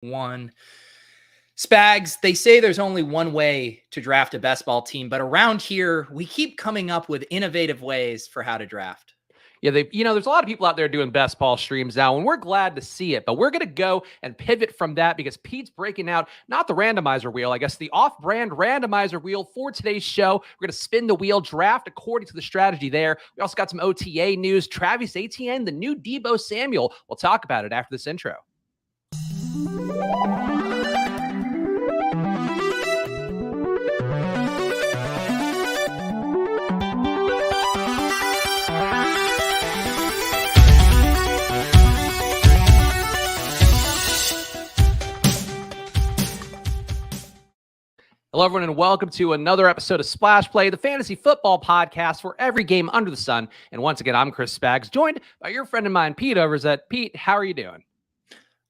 One. Spags, they say there's only one way to draft a best ball team, but around here, we keep coming up with innovative ways for how to draft. Yeah, there's a lot of people out there doing best ball streams now, and we're glad to see it. But we're going to go and pivot from that because Pete's breaking out not the randomizer wheel, I guess the off-brand randomizer wheel for today's show. We're going to spin the wheel, draft according to the strategy there. We also got some OTA news. Travis Etienne, the new Deebo Samuel. We'll talk about it after this intro. Hello, everyone, and welcome to another episode of Splash Play, the fantasy football podcast for every game under the sun. And once again, I'm Chris Spags, joined by your friend of mine, Pete Overzet. Pete, how are you doing?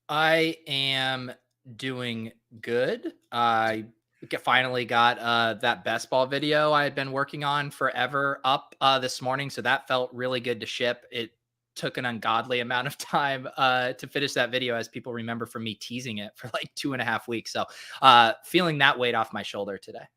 I am doing good. I finally got that best ball video I had been working on forever up this morning, so that felt really good to ship. It took an ungodly amount of time to finish that video, as people remember from me teasing it for like 2.5 weeks. So feeling that weight off my shoulder today.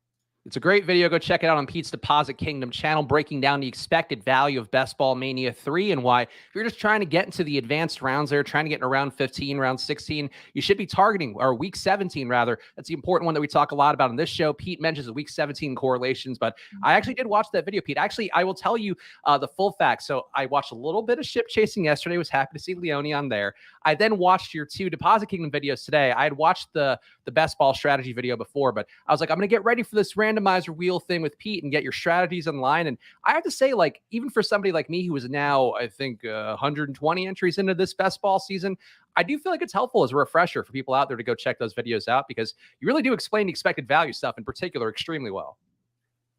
It's a great video. Go check it out on Pete's Deposit Kingdom channel, breaking down the expected value of Best Ball Mania 3 and why if you're just trying to get into the advanced rounds there, trying to get in around 15, round 16, you should be targeting, or week 17 rather. That's the important one that we talk a lot about on this show. Pete mentions the week 17 correlations, but I actually did watch that video, Pete. Actually, I will tell you the full facts. So I watched a little bit of ship chasing yesterday. Was happy to see Leone on there. I then watched your 2 Deposit Kingdom videos today. I had watched the best ball strategy video before, but I was like, I'm going to get ready for this randomizer wheel thing with Pete and get your strategies in line. And I have to say, like, even for somebody like me who is now, I think, 120 entries into this best ball season, I do feel like it's helpful as a refresher for people out there to go check those videos out because you really do explain the expected value stuff in particular extremely well.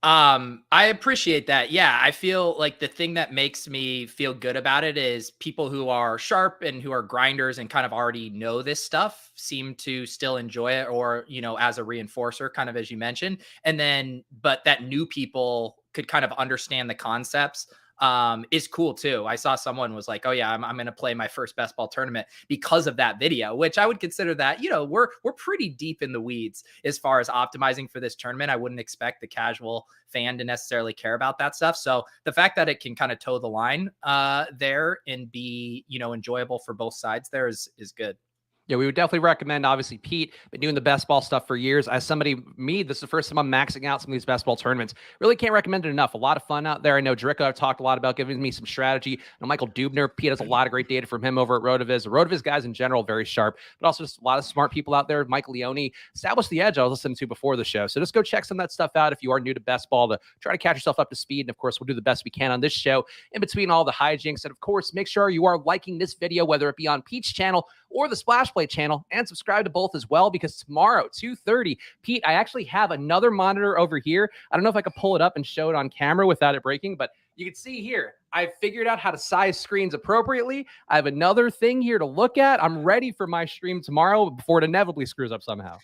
I appreciate that. Yeah, I feel like the thing that makes me feel good about it is people who are sharp and who are grinders and kind of already know this stuff seem to still enjoy it, or, as a reinforcer, kind of as you mentioned. And then, but that new people could kind of understand the concepts is cool too. I saw someone was like, oh yeah, I'm going to play my first best ball tournament because of that video, which I would consider that, we're pretty deep in the weeds as far as optimizing for this tournament. I wouldn't expect the casual fan to necessarily care about that stuff. So the fact that it can kind of toe the line there and be, enjoyable for both sides there is good. Yeah, we would definitely recommend, obviously, Pete, been doing the best ball stuff for years. As somebody, this is the first time I'm maxing out some of these best ball tournaments. Really can't recommend it enough. A lot of fun out there. I know Dricko, I've talked a lot about giving me some strategy. And Michael Dubner, Pete has a lot of great data from him over at Rotoviz. The Rotoviz guys in general, very sharp, but also just a lot of smart people out there. Mike Leone established the edge I was listening to before the show. So just go check some of that stuff out if you are new to best ball to try to catch yourself up to speed. And of course, we'll do the best we can on this show in between all the hijinks. And of course, make sure you are liking this video, whether it be on Pete's channel or the Splash Play channel, and subscribe to both as well, because tomorrow, 2:30, Pete, I actually have another monitor over here. I don't know if I could pull it up and show it on camera without it breaking, but you can see here, I've figured out how to size screens appropriately. I have another thing here to look at. I'm ready for my stream tomorrow before it inevitably screws up somehow.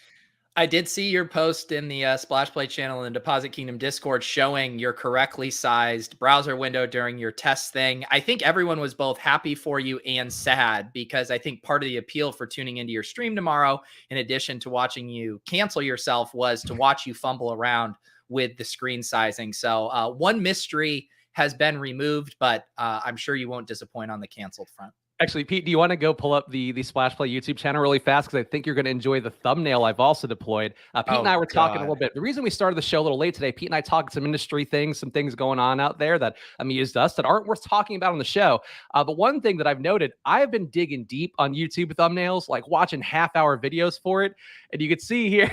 I did see your post in the Splash Play channel in the Deposit Kingdom Discord showing your correctly sized browser window during your test thing. I think everyone was both happy for you and sad, because I think part of the appeal for tuning into your stream tomorrow, in addition to watching you cancel yourself, was to watch you fumble around with the screen sizing. So one mystery has been removed, but I'm sure you won't disappoint on the canceled front. Actually, Pete, do you want to go pull up the Splash Play YouTube channel really fast? Because I think you're going to enjoy the thumbnail I've also deployed. Pete and I were talking a little bit. The reason we started the show a little late today, Pete and I talked some industry things, some things going on out there that amused us that aren't worth talking about on the show. But one thing that I've noted, I have been digging deep on YouTube thumbnails, like watching half-hour videos for it. And you can see here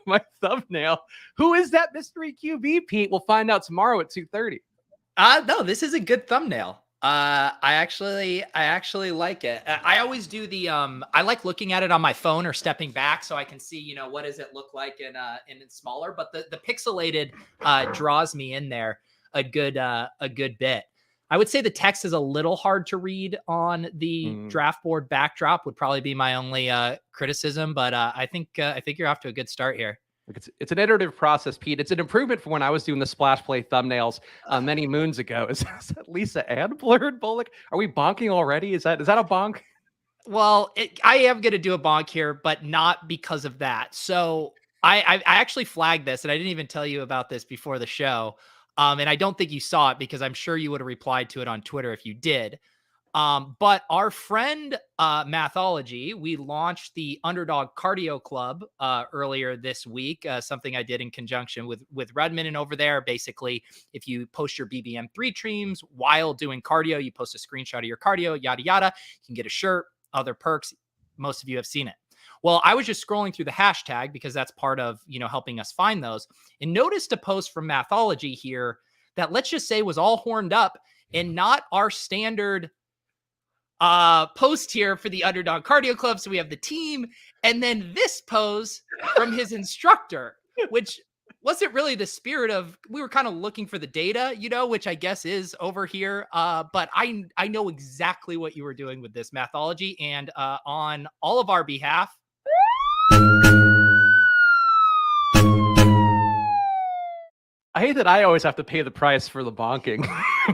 my thumbnail. Who is that mystery QB, Pete? We'll find out tomorrow at 2:30. No, this is a good thumbnail. I actually like it. I always do the, I like looking at it on my phone or stepping back so I can see, what does it look like in smaller, but the pixelated, draws me in there a good bit. I would say the text is a little hard to read on the draft board backdrop would probably be my only, criticism, but, I think you're off to a good start here. Look, it's an iterative process, Pete. It's an improvement from when I was doing the Splash Play thumbnails many moons ago. Is that Lisa Ann Blurred Bullock? Are we bonking already? Is that a bonk? Well, I am going to do a bonk here, but not because of that. So I actually flagged this, and I didn't even tell you about this before the show. And I don't think you saw it because I'm sure you would have replied to it on Twitter if you did. But our friend Mathology, we launched the Underdog Cardio Club earlier this week. Something I did in conjunction with Redmond and over there. Basically, if you post your BBM3 streams while doing cardio, you post a screenshot of your cardio, yada yada. You can get a shirt, other perks. Most of you have seen it. Well, I was just scrolling through the hashtag because that's part of helping us find those, and noticed a post from Mathology here that, let's just say, was all horned up and not our standard post here for the Underdog Cardio Club. So we have the team, and then this pose from his instructor, which wasn't really the spirit of, we were kind of looking for the data, which I guess is over here. But I know exactly what you were doing with this Mathology, and on all of our behalf, I hate that I always have to pay the price for the bonking,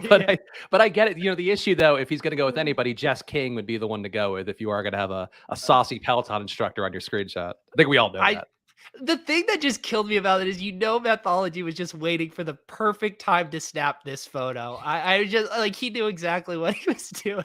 but I get it. The issue though, if he's going to go with anybody, Jess King would be the one to go with if you are going to have a saucy Peloton instructor on your screenshot. I think we all know that. The thing that just killed me about it is, Mathology was just waiting for the perfect time to snap this photo. I just like, he knew exactly what he was doing.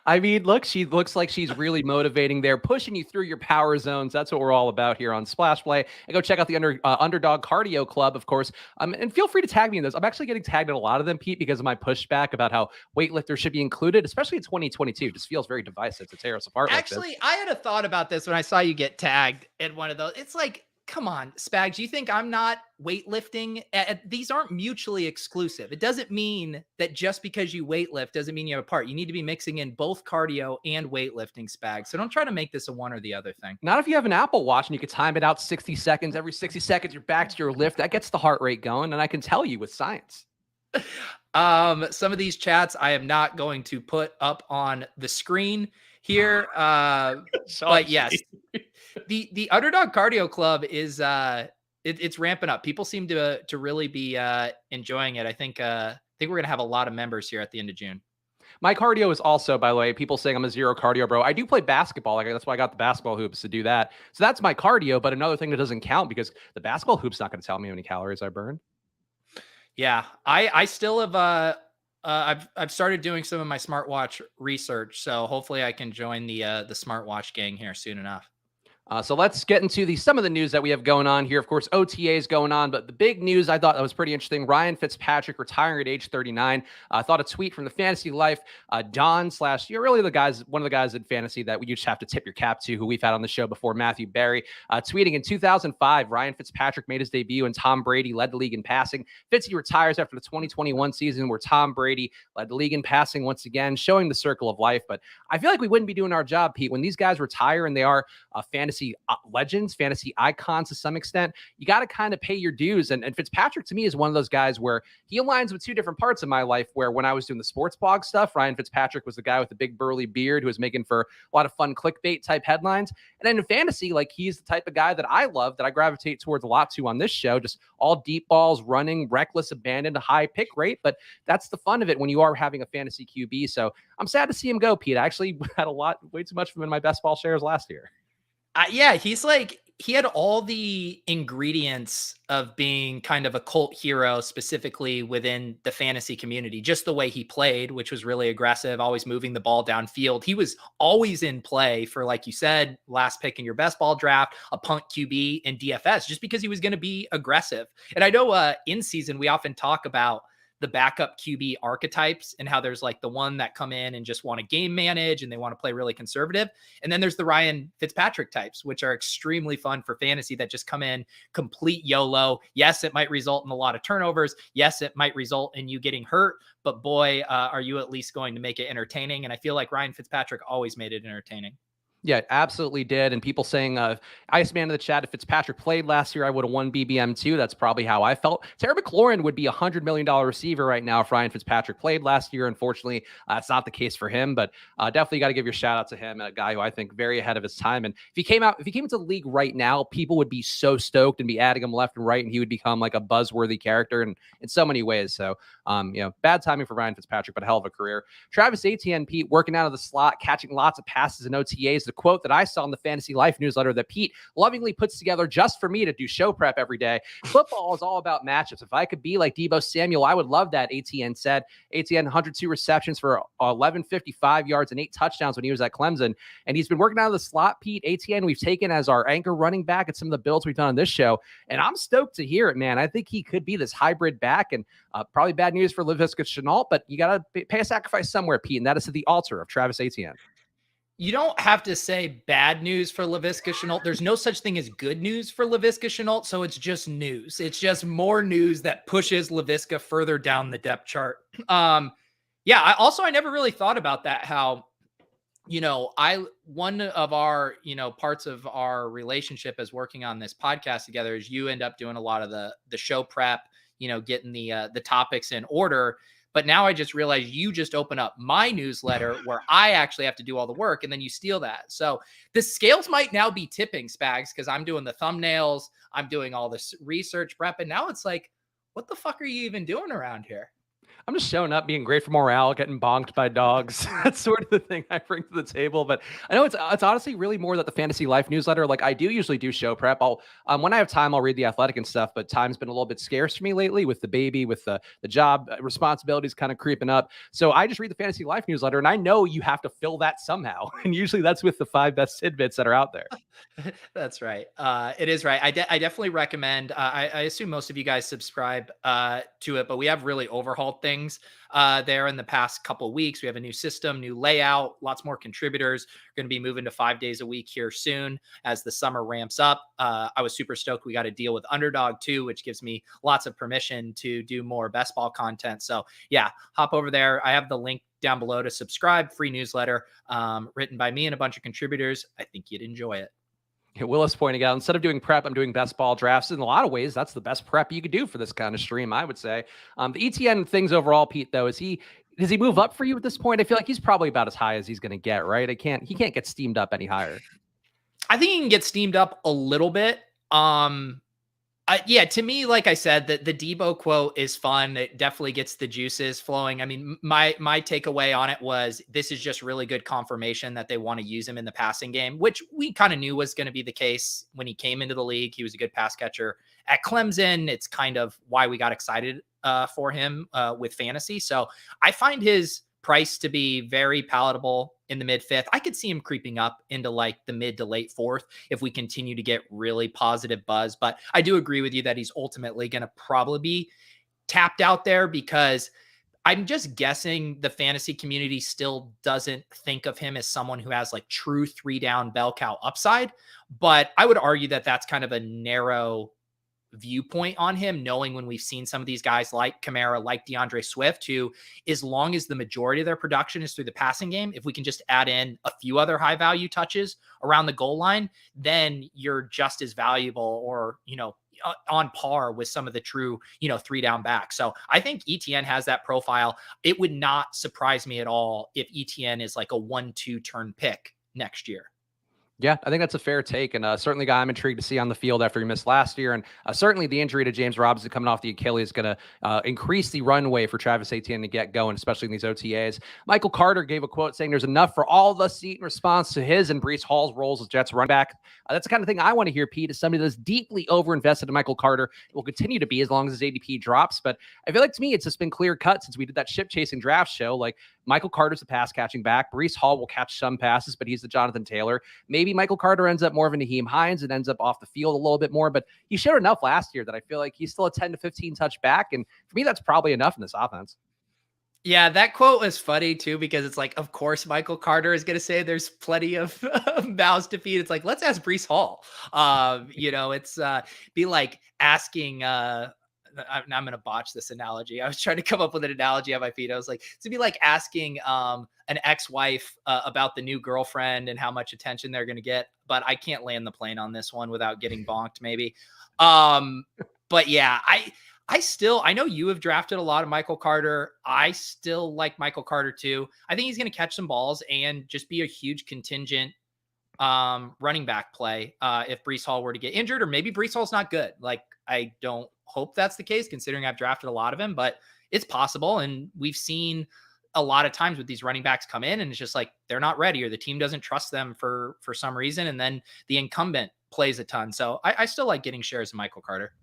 I mean, look, she looks like she's really motivating there, pushing you through your power zones. That's what we're all about here on Splash Play. And go check out the Underdog Cardio Club, of course. And feel free to tag me in those. I'm actually getting tagged in a lot of them, Pete, because of my pushback about how weightlifters should be included, especially in 2022. Just feels very divisive to tear us apart. Actually, like this. I had a thought about this when I saw you get tagged in one of those. It's like, come on, Spags, you think I'm not weightlifting? These aren't mutually exclusive. It doesn't mean that just because you weightlift doesn't mean you have a part. You need to be mixing in both cardio and weightlifting, Spags. So don't try to make this a one or the other thing. Not if you have an Apple Watch and you can time it out 60 seconds. Every 60 seconds, you're back to your lift. That gets the heart rate going, and I can tell you with science. Some of these chats I am not going to put up on the screen here. But yes, the Underdog Cardio Club is it's ramping up. People seem to really be enjoying it. I think we're gonna have a lot of members here at the end of June. My cardio is also, by the way, people saying I'm a zero cardio bro. I do play basketball. That's why I got the basketball hoops to do that. So that's my cardio. But another thing that doesn't count, because the basketball hoop's not going to tell me how many calories I burned. Yeah, I still have I've started doing some of my smartwatch research, so hopefully I can join the smartwatch gang here soon enough. So let's get into some of the news that we have going on here. Of course, OTAs going on, but the big news I thought that was pretty interesting. Ryan Fitzpatrick retiring at age 39. I thought a tweet from the Fantasy Life, Don / you're really one of the guys in fantasy that you just have to tip your cap to, who we've had on the show before, Matthew Berry, tweeting in 2005, Ryan Fitzpatrick made his debut and Tom Brady led the league in passing. Fitzy retires after the 2021 season, where Tom Brady led the league in passing once again, showing the circle of life. But I feel like we wouldn't be doing our job, Pete, when these guys retire and they are fantasy legends, fantasy icons to some extent. You got to kind of pay your dues. And Fitzpatrick, to me, is one of those guys where he aligns with two different parts of my life, where when I was doing the sports blog stuff, Ryan Fitzpatrick was the guy with the big burly beard who was making for a lot of fun clickbait type headlines. And then in fantasy, like, he's the type of guy that I love, that I gravitate towards a lot to on this show, just all deep balls, running, reckless, abandoned, high pick rate. But that's the fun of it when you are having a fantasy QB. So I'm sad to see him go, Pete. I actually had way too much of him in my best ball shares last year. Yeah, he had all the ingredients of being kind of a cult hero, specifically within the fantasy community. Just the way he played, which was really aggressive, always moving the ball downfield. He was always in play for, like you said, last pick in your best ball draft, a punt QB in DFS, just because he was going to be aggressive. And I know in season, we often talk about the backup QB archetypes and how there's like the one that come in and just want to game manage and they want to play really conservative. And then there's the Ryan Fitzpatrick types, which are extremely fun for fantasy, that just come in complete YOLO. Yes, it might result in a lot of turnovers. Yes, it might result in you getting hurt, but boy, are you at least going to make it entertaining. And I feel like Ryan Fitzpatrick always made it entertaining. Yeah, absolutely did. And people saying, Iceman in the chat, if Fitzpatrick played last year, I would have won BBM too. That's probably how I felt. Terry McLaurin would be $100 million receiver right now if Ryan Fitzpatrick played last year. Unfortunately, that's not the case for him, but definitely got to give your shout out to him, a guy who I think very ahead of his time. And if he came into the league right now, people would be so stoked and be adding him left and right, and he would become like a buzzworthy character in so many ways. So, bad timing for Ryan Fitzpatrick, but a hell of a career. Travis Etienne, Pete, working out of the slot, catching lots of passes and OTAs. The quote that I saw in the Fantasy Life newsletter that Pete lovingly puts together just for me to do show prep every day. Football is all about matchups. If I could be like Deebo Samuel, I would love that, Etienne said. Etienne, 102 receptions for 1155 yards and 8 touchdowns when he was at Clemson. And he's been working out of the slot, Pete. Etienne, we've taken as our anchor running back at some of the builds we've done on this show. And I'm stoked to hear it, man. I think he could be this hybrid back, and probably bad news for Laviska Shenault, but you got to pay a sacrifice somewhere, Pete, and that is to the altar of Travis Etienne. You don't have to say bad news for Laviska Shenault. There's no such thing as good news for Laviska Shenault, so it's just news. It's just more news that pushes Laviska further down the depth chart. I never really thought about that, how, one of our, parts of our relationship as working on this podcast together is you end up doing a lot of the show prep, getting the topics in order. But now I just realized you just open up my newsletter where I actually have to do all the work, and then you steal that. So the scales might now be tipping, Spags, because I'm doing the thumbnails, I'm doing all this research prep, and now it's like, what the fuck are you even doing around here? I'm just showing up, being great for morale, getting bonked by dogs. That's sort of the thing I bring to the table. But I know it's honestly really more that the Fantasy Life newsletter. Like, I do usually do show prep. I'll when I have time, I'll read the Athletic and stuff. But time's been a little bit scarce for me lately with the baby, with the job responsibilities kind of creeping up. So I just read the Fantasy Life newsletter, and I know you have to fill that somehow. And usually that's with the 5 best tidbits that are out there. That's right. It is right. I definitely recommend. I assume most of you guys subscribe to it, but we have really overhauled things there in the past couple of weeks. We have a new system, new layout, lots more contributors. We're going to be moving to 5 days a week here soon as the summer ramps up. I was super stoked. We got to deal with Underdog too, which gives me lots of permission to do more best ball content. So yeah, hop over there. I have the link down below to subscribe. Free newsletter written by me and a bunch of contributors. I think you'd enjoy it. Willis pointing out, instead of doing prep, I'm doing best ball drafts. In a lot of ways, that's the best prep you could do for this kind of stream, I would say. The ETN things overall, Pete, though, does he move up for you at this point? I feel like he's probably about as high as he's going to get, right? He can't get steamed up any higher. I think he can get steamed up a little bit. To me, like I said, the Deebo quote is fun. It definitely gets the juices flowing. I mean, my takeaway on it was this is just really good confirmation that they want to use him in the passing game, which we kind of knew was going to be the case when he came into the league. He was a good pass catcher at Clemson. It's kind of why we got excited for him with fantasy. So I find his price to be very palatable in the mid-5th. I could see him creeping up into like the mid to late 4th if we continue to get really positive buzz. But I do agree with you that he's ultimately going to probably be tapped out there, because I'm just guessing the fantasy community still doesn't think of him as someone who has like true 3-down bell cow upside. But I would argue that that's kind of a narrow viewpoint on him, knowing when we've seen some of these guys like Kamara, like DeAndre Swift, who, as long as the majority of their production is through the passing game, if we can just add in a few other high value touches around the goal line, then you're just as valuable, or, on par with some of the true, 3-down backs. So I think ETN has that profile. It would not surprise me at all if ETN is like a 1-2 turn pick next year. Yeah, I think that's a fair take, and certainly a guy I'm intrigued to see on the field after he missed last year, and certainly the injury to James Robinson coming off the Achilles is going to increase the runway for Travis Etienne to get going, especially in these OTAs. Michael Carter gave a quote saying there's enough for all of us to eat in response to his and Breece Hall's roles as Jets run back. That's the kind of thing I want to hear, Pete, as somebody that's deeply overinvested in Michael Carter. It will continue to be as long as his ADP drops, but I feel like to me it's just been clear cut since we did that ship chasing draft show. Like, Michael Carter's a pass catching back. Breece Hall will catch some passes, but he's the Jonathan Taylor. Maybe Michael Carter ends up more of a Naheem Hines and ends up off the field a little bit more, but he showed enough last year that I feel like he's still a 10 to 15 touch back. And for me, that's probably enough in this offense. Yeah, that quote was funny too, because it's like, of course, Michael Carter is going to say there's plenty of mouths to feed. It's like, let's ask Breece Hall. It's be like asking I'm going to botch this analogy. I was trying to come up with an analogy on my feet. I was like, to be like asking an ex-wife about the new girlfriend and how much attention they're going to get. But I can't land the plane on this one without getting bonked, maybe. But yeah, I know you have drafted a lot of Michael Carter. I still like Michael Carter too. I think he's going to catch some balls and just be a huge contingent running back play if Breece Hall were to get injured, or maybe Breece Hall's not good. Like, I don't hope that's the case considering I've drafted a lot of him, but it's possible. And we've seen a lot of times with these running backs come in and it's just like, they're not ready or the team doesn't trust them for some reason. And then the incumbent plays a ton. So I still like getting shares of Michael Carter.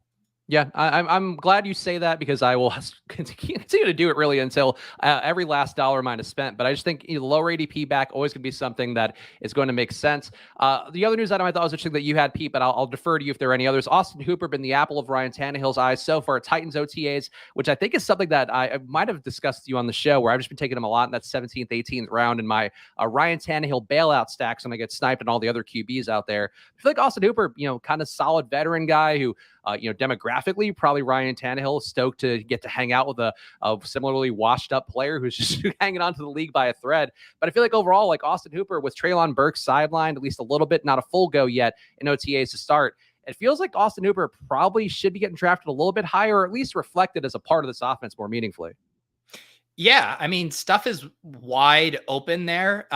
Yeah, I'm glad you say that because I will continue to do it really until every last dollar of mine is spent. But I just think lower ADP back always going to be something that is going to make sense. The other news item I thought was interesting that you had, Pete, but I'll defer to you if there are any others. Austin Hooper been the apple of Ryan Tannehill's eyes so far. Titans OTAs, which I think is something that I might have discussed with you on the show, where I've just been taking him a lot in that 17th, 18th round in my Ryan Tannehill bailout stacks when I get sniped and all the other QBs out there. I feel like Austin Hooper, kind of solid veteran guy who, demographically, probably Ryan Tannehill is stoked to get to hang out with a similarly washed up player who's just hanging on to the league by a thread. But I feel like overall, like Austin Hooper with Treylon Burks sidelined at least a little bit, not a full go yet in OTAs to start. It feels like Austin Hooper probably should be getting drafted a little bit higher, or at least reflected as a part of this offense more meaningfully. Yeah, I mean, stuff is wide open there.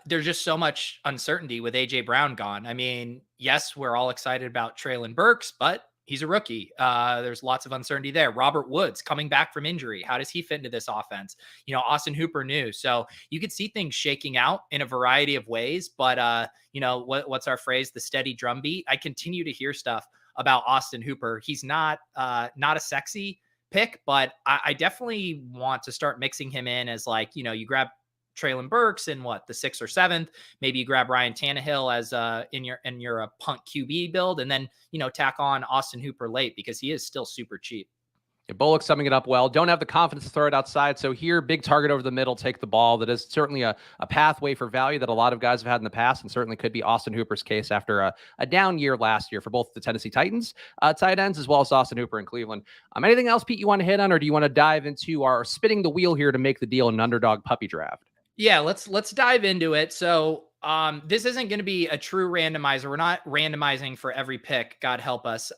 There's just so much uncertainty with AJ Brown gone. I mean, yes, we're all excited about Treylon Burks, but he's a rookie. There's lots of uncertainty there. Robert Woods coming back from injury. How does he fit into this offense? Austin Hooper new. So you could see things shaking out in a variety of ways, but what's our phrase? The steady drumbeat. I continue to hear stuff about Austin Hooper. He's not a sexy pick, but I definitely want to start mixing him in as you grab Treylon Burks in the 6th or 7th. Maybe you grab Ryan Tannehill as in your punt QB build, and then tack on Austin Hooper late because he is still super cheap. Yeah, Bullock summing it up well. Don't have the confidence to throw it outside. So here, big target over the middle, take the ball. That is certainly a pathway for value that a lot of guys have had in the past, and certainly could be Austin Hooper's case after a down year last year for both the Tennessee Titans tight ends as well as Austin Hooper in Cleveland. Anything else, Pete, you want to hit on, or do you want to dive into our spinning the wheel here to make the deal in an underdog puppy draft? Yeah, let's dive into it. So this isn't going to be a true randomizer. We're not randomizing for every pick. God help us.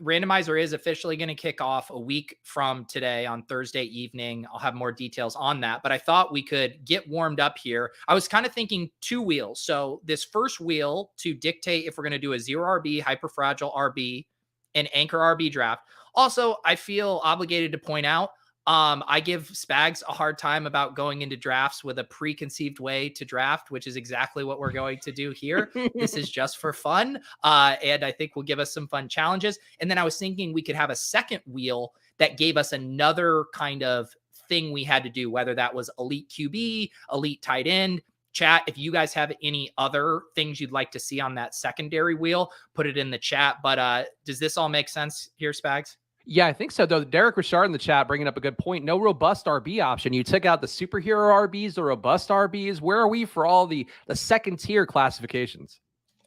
Randomizer is officially going to kick off a week from today on Thursday evening. I'll have more details on that, but I thought we could get warmed up here. I was kind of thinking 2 wheels. So this first wheel to dictate if we're going to do a 0 RB, hyperfragile RB, and anchor RB draft. Also, I feel obligated to point out, I give Spags a hard time about going into drafts with a preconceived way to draft, which is exactly what we're going to do here. This is just for fun. And I think will give us some fun challenges. And then I was thinking we could have a second wheel that gave us another kind of thing we had to do, whether that was elite QB, elite tight end. Chat, if you guys have any other things you'd like to see on that secondary wheel, put it in the chat. But does this all make sense here, Spags? Yeah, I think so, though. Derek Richard in the chat bringing up a good point. No robust RB option. You took out the superhero RBs, the robust RBs. Where are we for all the second tier classifications?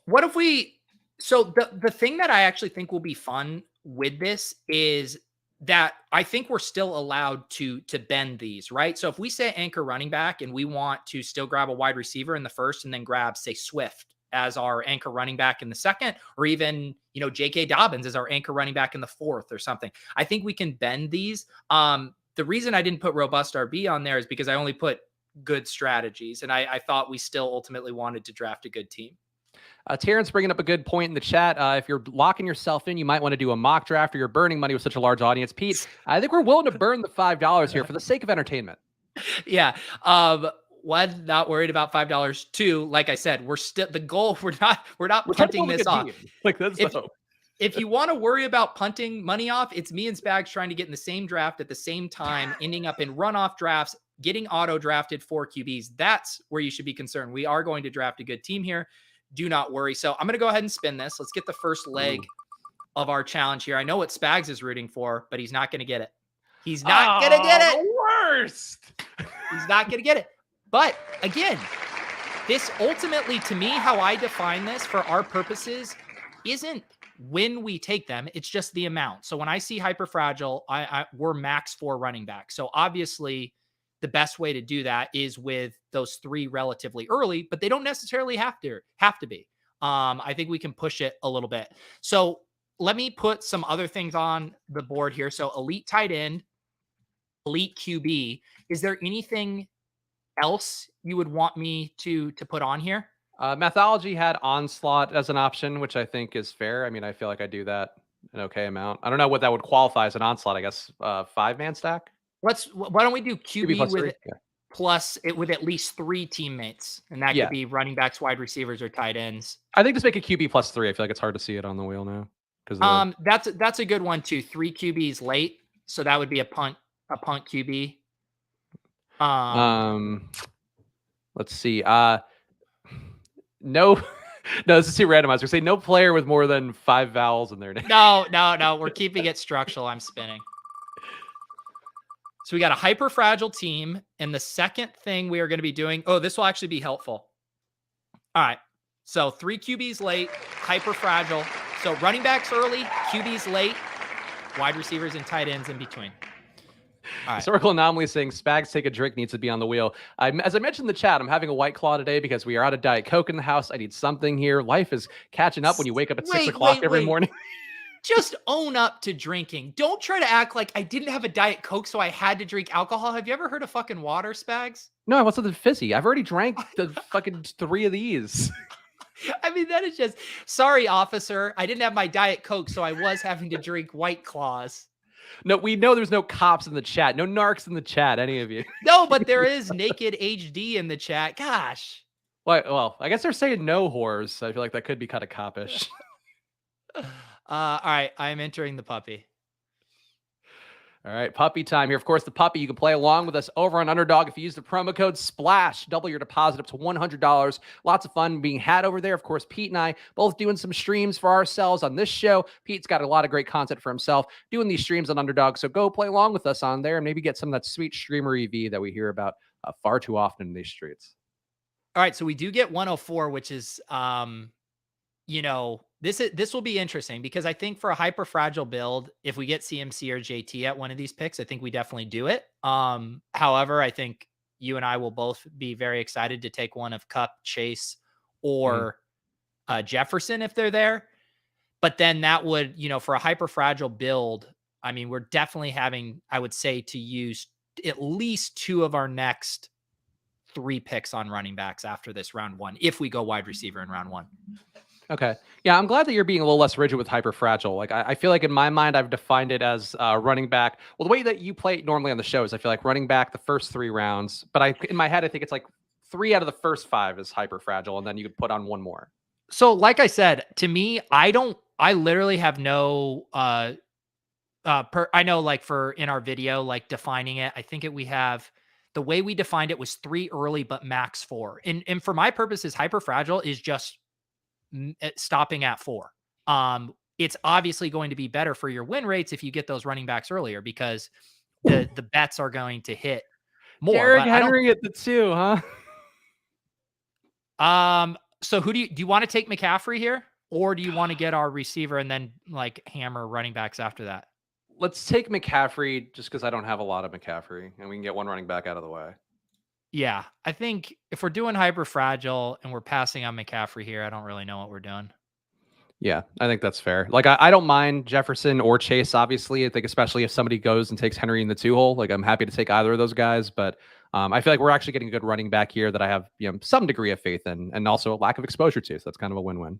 What if we... So the thing that I actually think will be fun with this is that I think we're still allowed to bend these, right? So if we say anchor running back and we want to still grab a wide receiver in the first and then grab, say, Swift as our anchor running back in the second, or even, J.K. Dobbins as our anchor running back in the 4th or something. I think we can bend these. The reason I didn't put robust RB on there is because I only put good strategies. And I thought we still ultimately wanted to draft a good team. Terrence bringing up a good point in the chat. If you're locking yourself in, you might want to do a mock draft, or you're burning money with such a large audience. Pete, I think we're willing to burn the $5 here for the sake of entertainment. Yeah. One, not worried about $5. 2, like I said, we're still the goal. We're not punting this off. Like that's the hope. If you want to worry about punting money off, it's me and Spags trying to get in the same draft at the same time, ending up in runoff drafts, getting auto drafted 4 QBs. That's where you should be concerned. We are going to draft a good team here. Do not worry. So I'm going to go ahead and spin this. Let's get the first leg of our challenge here. I know what Spags is rooting for, but he's not going to get it. He's not going to get it. The worst. He's not going to get it. But again, this ultimately, to me, how I define this for our purposes, isn't when we take them, it's just the amount. So when I see hyper fragile, we're max 4 running back. So obviously the best way to do that is with those 3 relatively early, but they don't necessarily have to be. I think we can push it a little bit. So let me put some other things on the board here. So elite tight end, elite QB. Is there anything else you would want me to put on here? Mathology had onslaught as an option, which I think is fair. I mean, I feel like I do that an okay amount. I don't know what that would qualify as an onslaught. I guess 5-man stack. Why don't we do QB with 3? Yeah. plus it with at least 3 teammates, and that Yeah. could be running backs, wide receivers, or tight ends. I think just make a QB plus 3. I feel like it's hard to see it on the wheel now. That's a good one too. 3 QBs late, so that would be a punt QB. Let's see. No, this is too randomized. We say no player with more than 5 vowels in their name. No. We're keeping it structural. I'm spinning. So we got a hyper fragile team, and the second thing we are going to be doing. Oh, this will actually be helpful. All right. So 3 QBs late, hyper fragile. So running backs early, QBs late, wide receivers and tight ends in between. All right. Historical Anomaly saying Spags take a drink needs to be on the wheel. As I mentioned in the chat, I'm having a White Claw today because we are out of Diet Coke in the house. I need something here. Life is catching up when you wake up at 6 o'clock every morning. Just own up to drinking. Don't try to act like I didn't have a Diet Coke, so I had to drink alcohol. Have you ever heard of fucking water, Spags? No, I want something fizzy. I've already drank the fucking 3 of these. I mean, that is just, sorry, officer. I didn't have my Diet Coke, so I was having to drink White Claws. No, we know there's no cops in the chat. No narcs in the chat, any of you. No, but there is Naked HD in the chat. Gosh. Well, I guess they're saying no whores. So I feel like that could be kind of coppish. All right, I'm entering the puppy. All right, puppy time here. Of course, the puppy, you can play along with us over on Underdog. If you use the promo code SPLASH, double your deposit up to $100. Lots of fun being had over there. Of course, Pete and I both doing some streams for ourselves on this show. Pete's got a lot of great content for himself doing these streams on Underdog. So go play along with us on there and maybe get some of that sweet streamer EV that we hear about far too often in these streets. All right, so we do get 104, which is, this will be interesting because I think for a hyper fragile build, if we get CMC or JT at one of these picks, I think we definitely do it. However, I think you and I will both be very excited to take one of Kupp, Chase, or Jefferson if they're there. But then that would, for a hyper fragile build, I mean, we're definitely having, I would say, to use at least 2 of our next 3 picks on running backs after this round 1, if we go wide receiver in round 1. Okay. Yeah, I'm glad that you're being a little less rigid with hyper fragile. Like I feel like in my mind, I've defined it as running back. Well, the way that you play it normally on the show is I feel like running back the first 3 rounds, but in my head, I think it's like 3 out of the first 5 is hyper fragile. And then you could put on 1 more. So like I said, to me, I literally have no, I know like in our video, like defining it, I think we have, the way we defined it was 3 early, but max 4. And for my purposes, hyper fragile is just stopping at 4. It's obviously going to be better for your win rates if you get those running backs earlier because the bets are going to hit more. Derrick Henry at the 2, huh? So who do you want to take McCaffrey here, or do you want to get our receiver and then like hammer running backs after that? Let's take McCaffrey just because I don't have a lot of McCaffrey and we can get one running back out of the way. Yeah, I think if we're doing hyper fragile and we're passing on McCaffrey here, I don't really know what we're doing. Yeah, I think that's fair. Like, I don't mind Jefferson or Chase, obviously. I think especially if somebody goes and takes Henry in the 2 hole, like I'm happy to take either of those guys. But I feel like we're actually getting a good running back here that I have some degree of faith in and also a lack of exposure to. So that's kind of a win-win.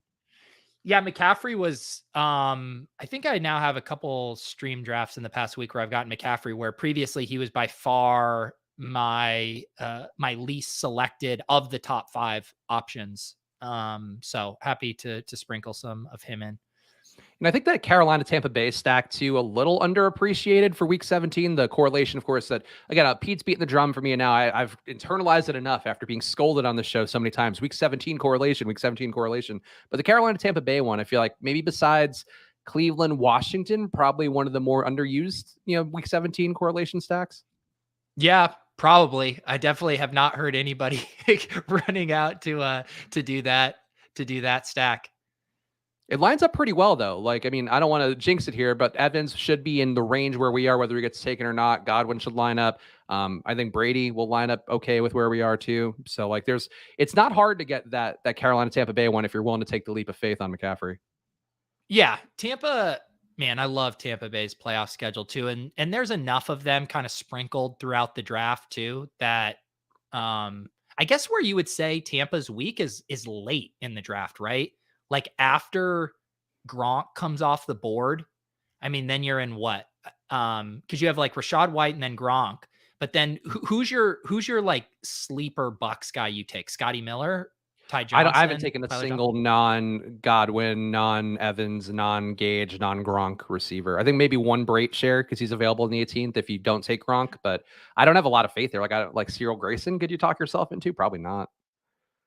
Yeah, McCaffrey was, I think I now have a couple stream drafts in the past week where I've gotten McCaffrey, where previously he was by far my least selected of the top 5 options. So happy to sprinkle some of him in. And I think that Carolina Tampa Bay stack too, a little underappreciated for week 17. The correlation, of course, that again, Pete's beating the drum for me. And now I've internalized it enough after being scolded on the show so many times. Week 17 correlation. But the Carolina Tampa Bay one, I feel like maybe besides Cleveland, Washington, probably one of the more underused, week 17 correlation stacks. Yeah, probably. I definitely have not heard anybody running out to do that stack. It lines up pretty well, though. Like, I mean, I don't want to jinx it here, but Evans should be in the range where we are, whether he gets taken or not. Godwin should line up. I think Brady will line up okay with where we are too. So, like, it's not hard to get that Carolina Tampa Bay one if you're willing to take the leap of faith on McCaffrey. Yeah, Tampa, man, I love Tampa Bay's playoff schedule too, and there's enough of them kind of sprinkled throughout the draft too that I guess where you would say Tampa's weak is late in the draft, right? Like after Gronk comes off the board, I mean, then you're in what? Because you have like Rashad White and then Gronk, but then who's your like sleeper Bucks guy you take? Scotty Miller, Ty I haven't Johnson, taken a Tyler Johnson? single non-Godwin, non-Evans, non-Gage, non-Gronk receiver. I think maybe one Brait share because he's available in the 18th if you don't take Gronk, but I don't have a lot of faith there. Like, I don't like Cyril Grayson. Could you talk yourself into? Probably not.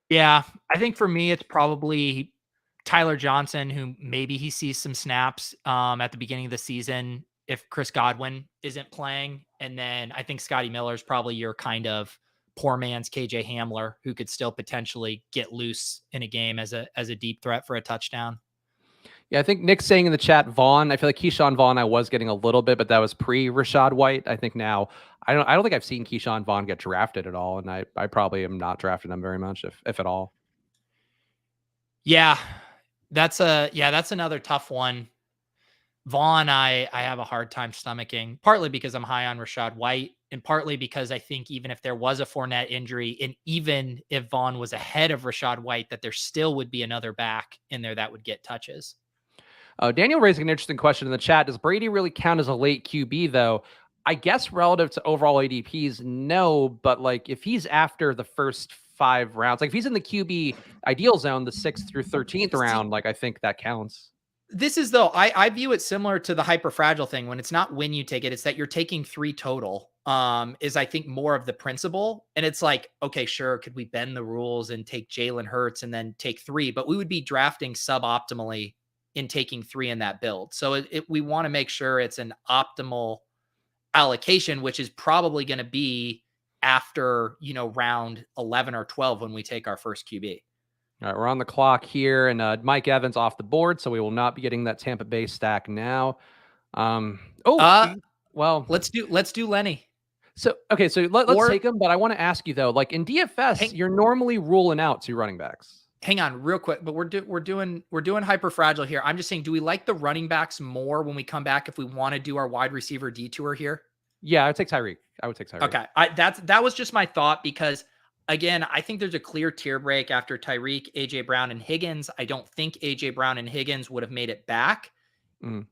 Yeah, I think for me, it's probably Tyler Johnson, who maybe he sees some snaps at the beginning of the season if Chris Godwin isn't playing. And then I think Scotty Miller is probably your kind of poor man's KJ Hamler, who could still potentially get loose in a game as a deep threat for a touchdown. Yeah, I think Nick's saying in the chat, Vaughn. I feel like Keyshawn Vaughn I was getting a little bit, but that was pre-Rashad White. I think now I don't think I've seen Keyshawn Vaughn get drafted at all, and I probably am not drafting him very much, if at all. Yeah, that's another tough one. Vaughn, I have a hard time stomaching, partly because I'm high on Rashad White, and partly because I think even if there was a Fournette injury, and even if Vaughn was ahead of Rashad White, that there still would be another back in there that would get touches. Daniel raising an interesting question in the chat. Does Brady really count as a late QB, though? I guess relative to overall ADPs, no. But like if he's after the first 5 rounds, like if he's in the QB ideal zone, the 6th through 13th round, like I think that counts. This is though, I view it similar to the hyper fragile thing when it's not when you take it, it's that you're taking 3 total. Is I think more of the principle. And it's like, okay, sure, could we bend the rules and take Jalen Hurts and then take 3? But we would be drafting suboptimally in taking 3 in that build. So we want to make sure it's an optimal allocation, which is probably going to be after, round 11 or 12 when we take our first QB. All right, we're on the clock here, and Mike Evans off the board, so we will not be getting that Tampa Bay stack now. Well, let's do Lenny. So okay, so let's take him, but I want to ask you though, like in DFS, you're normally ruling out 2 running backs. Hang on, real quick, but we're doing hyper fragile here. I'm just saying, do we like the running backs more when we come back if we want to do our wide receiver detour here? Yeah, I would take Tyreek. Okay, that was just my thought because again, I think there's a clear tier break after Tyreek, AJ Brown, and Higgins. I don't think AJ Brown and Higgins would have made it back.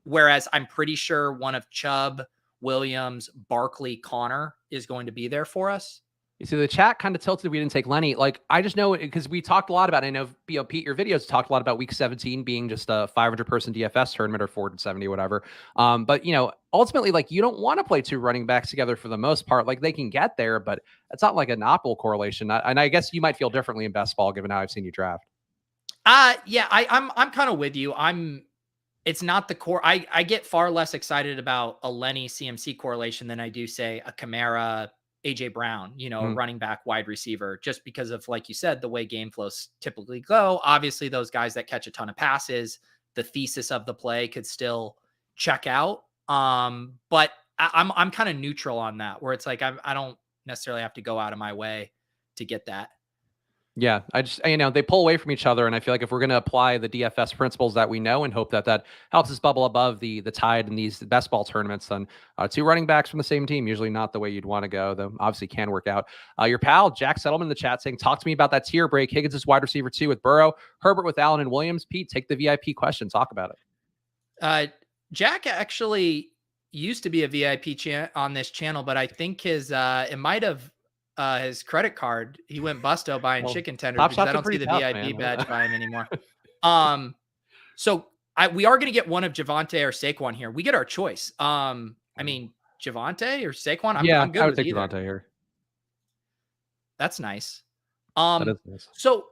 Whereas I'm pretty sure one of Chubb, Williams, Barkley, Connor is going to be there for us. You see, the chat kind of tilted. We didn't take Lenny. Like, I just know because we talked a lot about it. I know, Pete, your videos talked a lot about week 17 being just a 500-person DFS tournament or 470 or whatever. But, ultimately, like, you don't want to play 2 running backs together for the most part. Like, they can get there, but it's not like an optimal correlation. And I guess you might feel differently in best ball given how I've seen you draft. Yeah, I'm kind of with you. It's not the core. I get far less excited about a Lenny CMC correlation than I do, say, a Kamara, AJ Brown, a running back, wide receiver, just because of, like you said, the way game flows typically go. Obviously, those guys that catch a ton of passes, the thesis of the play could still check out. But I'm kind of neutral on that, where it's like I don't necessarily have to go out of my way to get that. Yeah, I just, they pull away from each other. And I feel like if we're going to apply the DFS principles that we know and hope that helps us bubble above the tide in these best ball tournaments, then 2 running backs from the same team, usually not the way you'd want to go, though obviously can work out. Your pal, Jack Settleman in the chat saying, talk to me about that tier break. Higgins is wide receiver 2 with Burrow, Herbert with Allen and Williams. Pete, take the VIP question. Talk about it. Jack actually used to be a VIP on this channel, but I think it might have, his credit card, he went busto buying chicken tenders because I don't see the VIP badge by him anymore. So we are going to get one of Javonte or Saquon here. We get our choice. I mean, Javonte or Saquon. I'm good. I would take Javonte here. That's nice. That is nice. So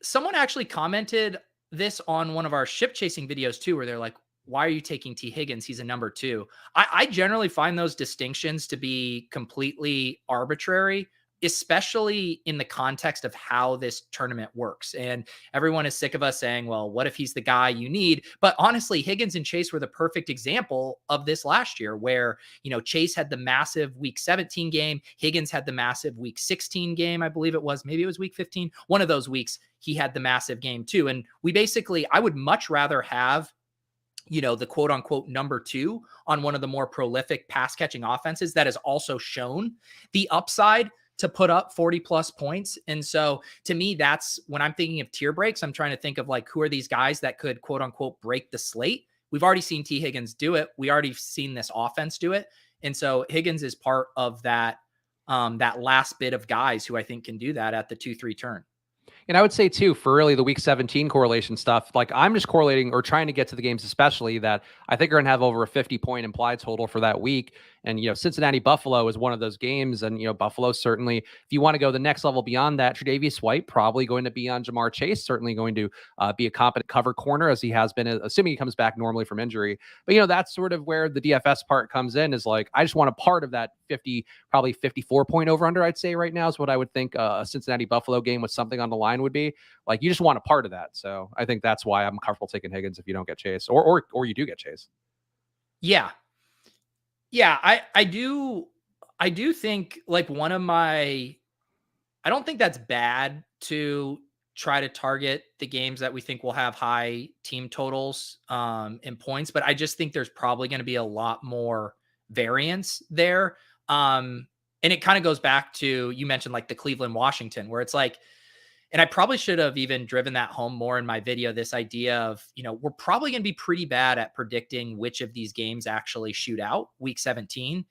someone actually commented this on one of our ship chasing videos too, where they're like, why are you taking T Higgins? He's a number 2. I generally find those distinctions to be completely arbitrary. especially in the context of how this tournament works. And everyone is sick of us saying, well, what if he's the guy you need? But honestly, Higgins and Chase were the perfect example of this last year, where, Chase had the massive week 17 game. Higgins had the massive week 16 game. I believe it was, maybe it was week 15. One of those weeks he had the massive game too. And I would much rather have, the quote unquote number 2 on one of the more prolific pass catching offenses that has also shown the upside to put up 40 plus points. And so to me, that's when I'm thinking of tier breaks, I'm trying to think of like, who are these guys that could quote unquote break the slate? We've already seen T Higgins do it. We already seen this offense do it. And so Higgins is part of that, that last bit of guys who I think can do that at the 2-3 turn. And I would say too, for really the week 17 correlation stuff, like I'm just correlating or trying to get to the games, especially that I think are going to have over a 50-point implied total for that week. And, Cincinnati Buffalo is one of those games. And, Buffalo certainly, if you want to go the next level beyond that, Tre'Davious White probably going to be on Jamar Chase, certainly going to be a competent cover corner as he has been, assuming he comes back normally from injury. But, that's sort of where the DFS part comes in, is like, I just want a part of that 50, probably 54-point over under, I'd say right now is what I would think a Cincinnati Buffalo game with something on the line would be. Like, you just want a part of that. So I think that's why I'm comfortable taking Higgins if you don't get Chase or you do get Chase. Yeah. Yeah, I do think like I don't think that's bad to try to target the games that we think will have high team totals in points, but I just think there's probably going to be a lot more variance there. And it kind of goes back to, you mentioned like the Cleveland Washington, where it's like, and I probably should have even driven that home more in my video, this idea of, we're probably going to be pretty bad at predicting which of these games actually shoot out week 17,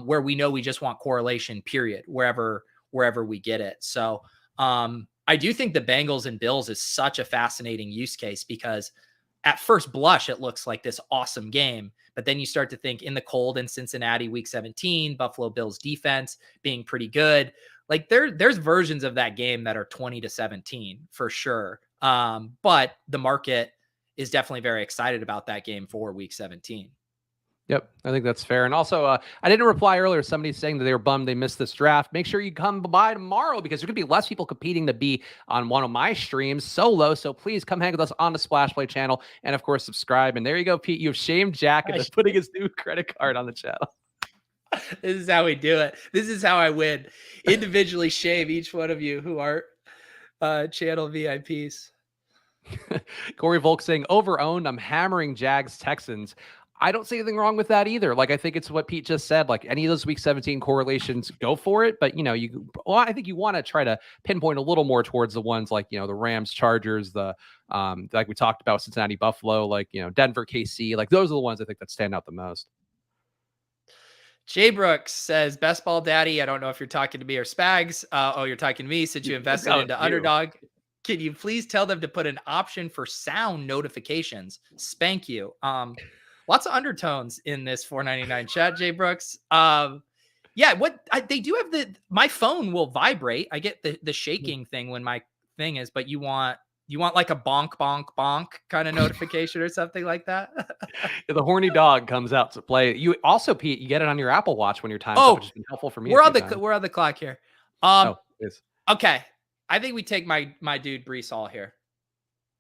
where we know we just want correlation, period, wherever we get it. So I do think the Bengals and Bills is such a fascinating use case, because at first blush, it looks like this awesome game. But then you start to think in the cold in Cincinnati, week 17, Buffalo Bills defense being pretty good. Like there's versions of that game that are 20-17 for sure. But the market is definitely very excited about that game for week 17. Yep, I think that's fair. And also, I didn't reply earlier. Somebody saying that they were bummed they missed this draft. Make sure you come by tomorrow, because there's going to be less people competing to be on one of my streams solo. So please come hang with us on the Splash Play channel. And of course, subscribe. And there you go, Pete. You've shamed Jack into putting his new credit card on the channel. This is how we do it. This is how I win. Individually shame each one of you who are channel VIPs. Corey Volk saying, over-owned, I'm hammering Jags Texans. I don't see anything wrong with that either. Like, I think it's what Pete just said. Like, any of those week 17 correlations, go for it. But, I think you want to try to pinpoint a little more towards the ones like, the Rams, Chargers, the like we talked about, Cincinnati, Buffalo, like, Denver, KC. Like, those are the ones I think that stand out the most. Jay Brooks says, Best Ball Daddy, I don't know if you're talking to me or Spags. You're talking to me since you invested into Underdog. Can you please tell them to put an option for sound notifications? Spank you. Lots of undertones in this $4.99 chat, Jay Brooks. Yeah, they do have my phone will vibrate. I get the shaking thing when my thing is, but you want like a bonk, bonk, bonk kind of notification or something like that? The horny dog comes out to play. You also, Pete, you get it on your Apple Watch when your time's up, which has been helpful for me. We're on the clock here. Okay. I think we take my dude Breece Hall here.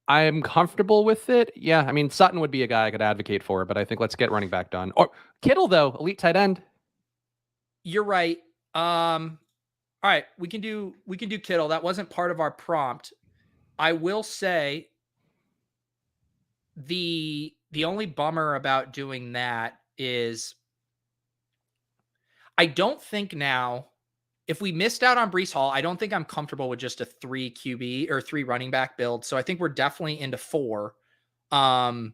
I am comfortable with it. Yeah, I mean, Sutton would be a guy I could advocate for, but I think let's get running back done. Or Kittle, though, elite tight end. You're right. All right, we can do Kittle. That wasn't part of our prompt. I will say the only bummer about doing that is I don't think now, if we missed out on Breece Hall, I don't think I'm comfortable with just a 3 QB or 3 running back build. So I think we're definitely into 4. I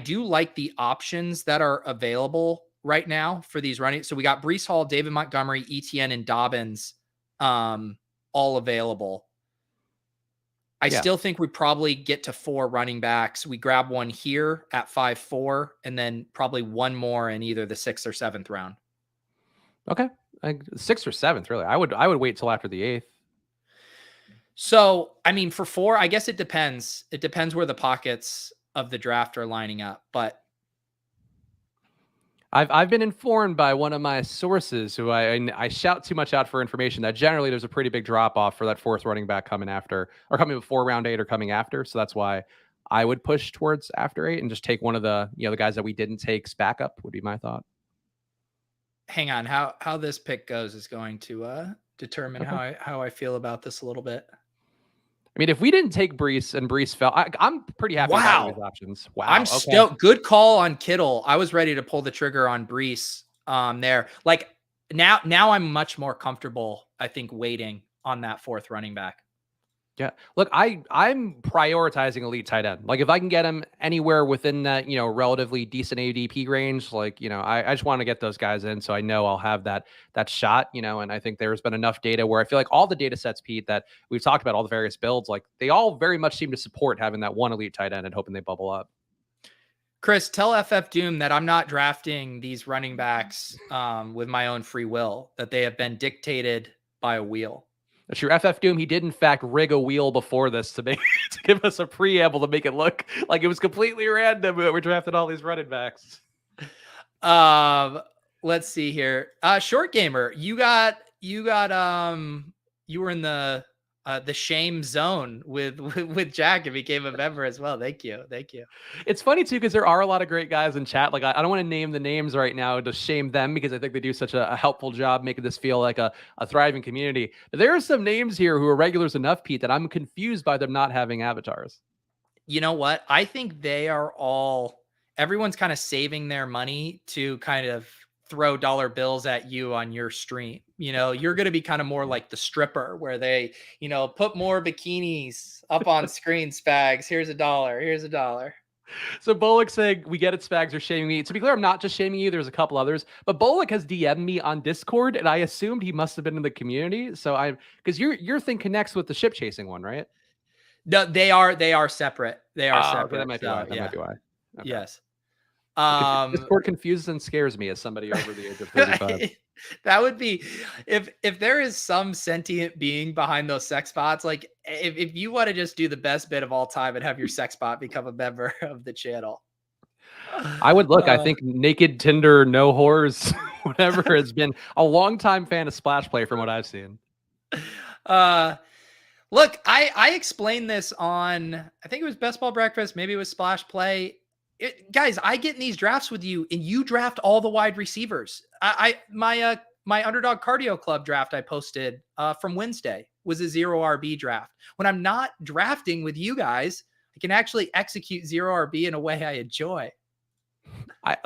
do like the options that are available right now for these running. So we got Breece Hall, David Montgomery, ETN, and Dobbins all available. I still think we probably get to 4 running backs. We grab one here at 5-4, and then probably one more in either the 6th or 7th round. Okay. 6th or 7th, really. I would wait till after the 8th. So, I mean, for 4, I guess it depends. It depends where the pockets of the draft are lining up. But I've been informed by one of my sources who I shout too much out for information that generally there's a pretty big drop off for that fourth running back coming after or coming before round 8 or coming after. So that's why I would push towards after 8 and just take one of the the guys that we didn't take's backup would be my thought. Hang on, how this pick goes is going to determine Okay. how I feel about this a little bit. I mean, if we didn't take Brees and Brees fell, I'm pretty happy with all these options. Wow. I'm Okay. stoked. Good call on Kittle. I was ready to pull the trigger on Brees there. Like now I'm much more comfortable, I think, waiting on that fourth running back. Yeah. Look, I'm prioritizing elite tight end. Like if I can get him anywhere within that, relatively decent ADP range, like, I just want to get those guys in. So I know I'll have that shot, and I think there's been enough data where I feel like all the data sets, Pete, that we've talked about, all the various builds, like they all very much seem to support having that one elite tight end and hoping they bubble up. Chris, tell FF Doom that I'm not drafting these running backs with my own free will, that they have been dictated by a wheel. That's your FF Doom. He did in fact rig a wheel before this to give us a preamble to make it look like it was completely random. We're drafting all these running backs. Let's see here. Short Gamer, you were in the shame zone with Jack and became a member as well. Thank you. It's funny too because there are a lot of great guys in chat. Like I don't want to name the names right now to shame them because I think they do such a helpful job making this feel like a thriving community. But there are some names here who are regulars enough, Pete, that I'm confused by them not having avatars. You know what? I think everyone's kind of saving their money to kind of throw dollar bills at you on your stream. You're going to be kind of more like the stripper where they, put more bikinis up on screen. Spags, here's $1. So Bullock saying, we get it, Spags are shaming me. To be clear, I'm not just shaming you. There's a couple others. But Bullock has DM'd me on Discord, and I assumed he must have been in the community. So because your thing connects with the ship chasing one, right? No, they are separate. They are separate. Okay, that might be why. That might be why. Okay. Yes. Discord confuses and scares me as somebody over the age of 35. That would be if there is some sentient being behind those sex bots. Like if you want to just do the best bit of all time and have your sex bot become a member of the channel, I would look. I think naked Tinder, no whores, whatever, has been a longtime fan of Splash Play from what I've seen. Look, I explained this on, I think it was Best Ball Breakfast, maybe it was Splash Play. Guys, I get in these drafts with you, and you draft all the wide receivers. My Underdog Cardio Club draft I posted from Wednesday was a 0 RB draft. When I'm not drafting with you guys, I can actually execute 0 RB in a way I enjoy.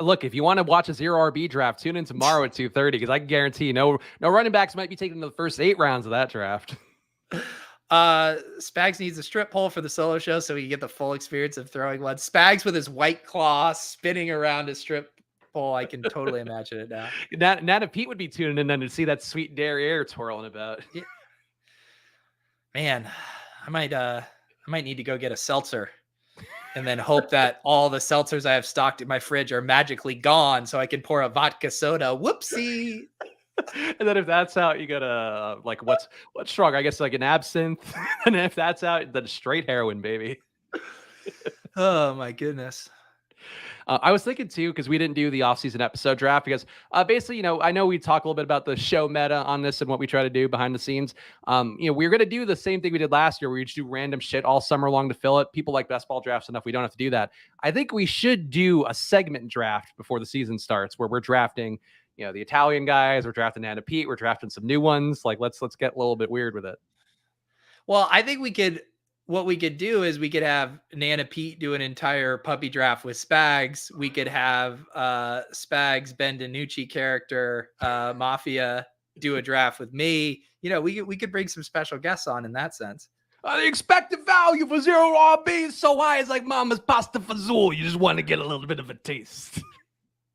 Look, if you want to watch a 0 RB draft, tune in tomorrow at 2:30 because I can guarantee you no running backs might be taken in the first 8 rounds of that draft. Spags needs a strip pole for the solo show so he can get the full experience of throwing one. Spags with his white claw spinning around a strip pole. I can totally imagine it now. Nana Pete would be tuning in then to see that sweet derriere twirling about. Yeah. Man, I might need to go get a seltzer and then hope that all the seltzers I have stocked in my fridge are magically gone so I can pour a vodka soda. Whoopsie. And then if that's out, you gotta like what's strong? I guess like an absinthe. And if that's out, then straight heroin, baby. Oh my goodness. I was thinking too, because we didn't do the offseason episode draft because basically, I know we talk a little bit about the show meta on this and what we try to do behind the scenes. We're going to do the same thing we did last year where we just do random shit all summer long to fill it. People like best ball drafts enough. We don't have to do that. I think we should do a segment draft before the season starts where we're drafting, the Italian guys, we're drafting Anna Pete, we're drafting some new ones. Like let's get a little bit weird with it. Well, I think what we could do is we could have Nana Pete do an entire puppy draft with Spags. We could have Spags, Ben DiNucci character, Mafia do a draft with me. We could bring some special guests on in that sense. The expected value for 0 RB is so high, it's like mama's pasta fazool. You just want to get a little bit of a taste.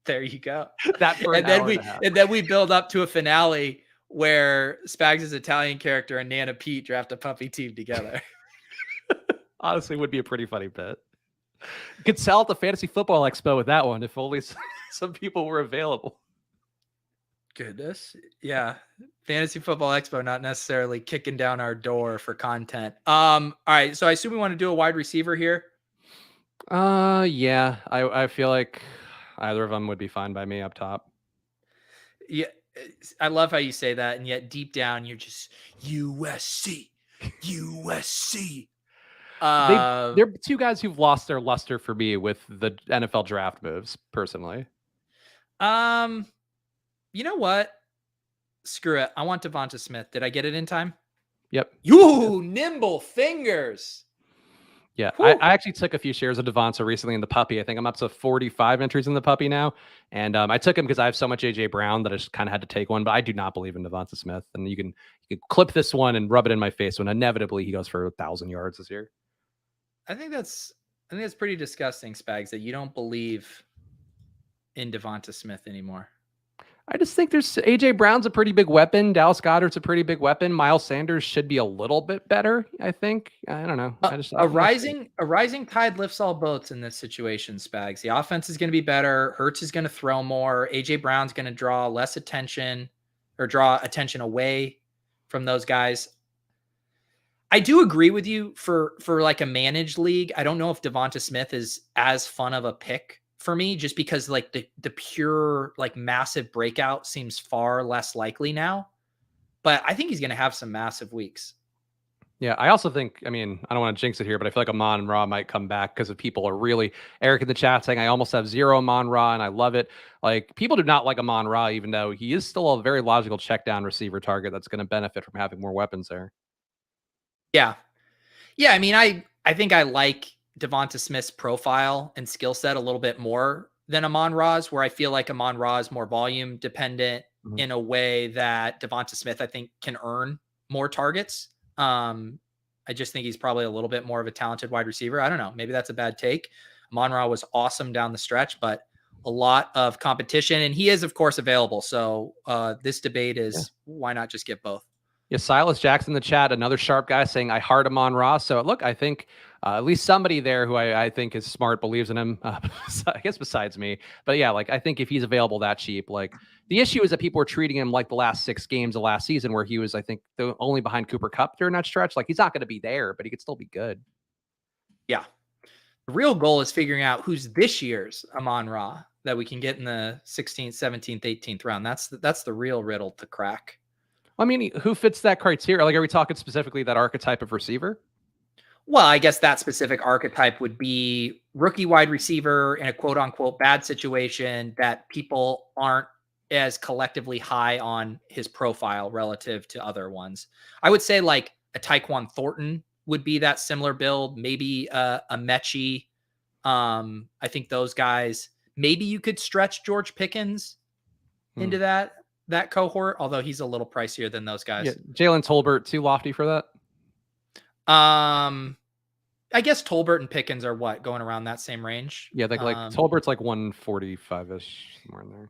There you go. And then we build up to a finale where Spags' Italian character and Nana Pete draft a puppy team together. Honestly, would be a pretty funny bit. You could sell at the Fantasy Football Expo with that one if only some people were available. Goodness. Yeah. Fantasy Football Expo, not necessarily kicking down our door for content. All right. So I assume we want to do a wide receiver here. Yeah. I feel like Either of them would be fine by me up top. Yeah, I love how you say that, and yet deep down you're just USC, USC. They're two guys who've lost their luster for me with the NFL draft moves, personally. Um, you know what? Screw it. I want Devonta Smith. Did I get it in time? Yep. You nimble fingers. Yeah, I actually took a few shares of Devonta recently in the puppy. I think I'm up to 45 entries in the puppy now. And I took him because I have so much AJ Brown that I just kind of had to take one. But I do not believe in Devonta Smith. And you can clip this one and rub it in my face when inevitably he goes for 1,000 yards this year. I think that's pretty disgusting, Spags, that you don't believe in Devonta Smith anymore. I just think there's AJ Brown's a pretty big weapon. Dallas Goedert's a pretty big weapon. Miles Sanders should be a little bit better, I think. I don't know. A rising tide lifts all boats in this situation, Spags. The offense is going to be better. Hurts is going to throw more. AJ Brown's going to draw less attention or draw attention away from those guys. I do agree with you for like a managed league. I don't know if Devonta Smith is as fun of a pick for me, just because like the pure like massive breakout seems far less likely now. But I think he's going to have some massive weeks. Yeah, I also think, I mean, I don't want to jinx it here, but I feel like Amon-Ra might come back because if people are really, Eric in the chat saying, I almost have 0 Amon-Ra and I love it. Like, people do not like Amon-Ra, even though he is still a very logical check down receiver target that's going to benefit from having more weapons there. Yeah. Yeah, I mean, I think I like Devonta Smith's profile and skill set a little bit more than Amon-Ra's, where I feel like Amon-Ra is more volume dependent in a way that Devonta Smith, I think, can earn more targets. I just think he's probably a little bit more of a talented wide receiver. I don't know. Maybe that's a bad take. Amon-Ra was awesome down the stretch, but a lot of competition, and he is, of course, available. So this debate is why not just get both? Yeah, Silas Jackson in the chat, another sharp guy saying, I heart Amon-Ra. So look, I think at least somebody there who I think is smart believes in him, I guess besides me. But yeah, like I think if he's available that cheap, like the issue is that people are treating him like the last 6 games of last season where he was, I think, the only behind Cooper Kupp during that stretch. Like he's not going to be there, but he could still be good. Yeah. The real goal is figuring out who's this year's Amon-Ra that we can get in the 16th, 17th, 18th round. That's the real riddle to crack. I mean, who fits that criteria? Like, are we talking specifically that archetype of receiver? Well, I guess that specific archetype would be rookie wide receiver in a quote unquote bad situation that people aren't as collectively high on his profile relative to other ones. I would say like a Tyquan Thornton would be that similar build. Maybe a Mechie. I think those guys, maybe you could stretch George Pickens into that cohort, although he's a little pricier than those guys. Yeah, Jalen Tolbert, too lofty for that? I guess Tolbert and Pickens are going around that same range. Yeah, like Tolbert's like 145-ish, somewhere in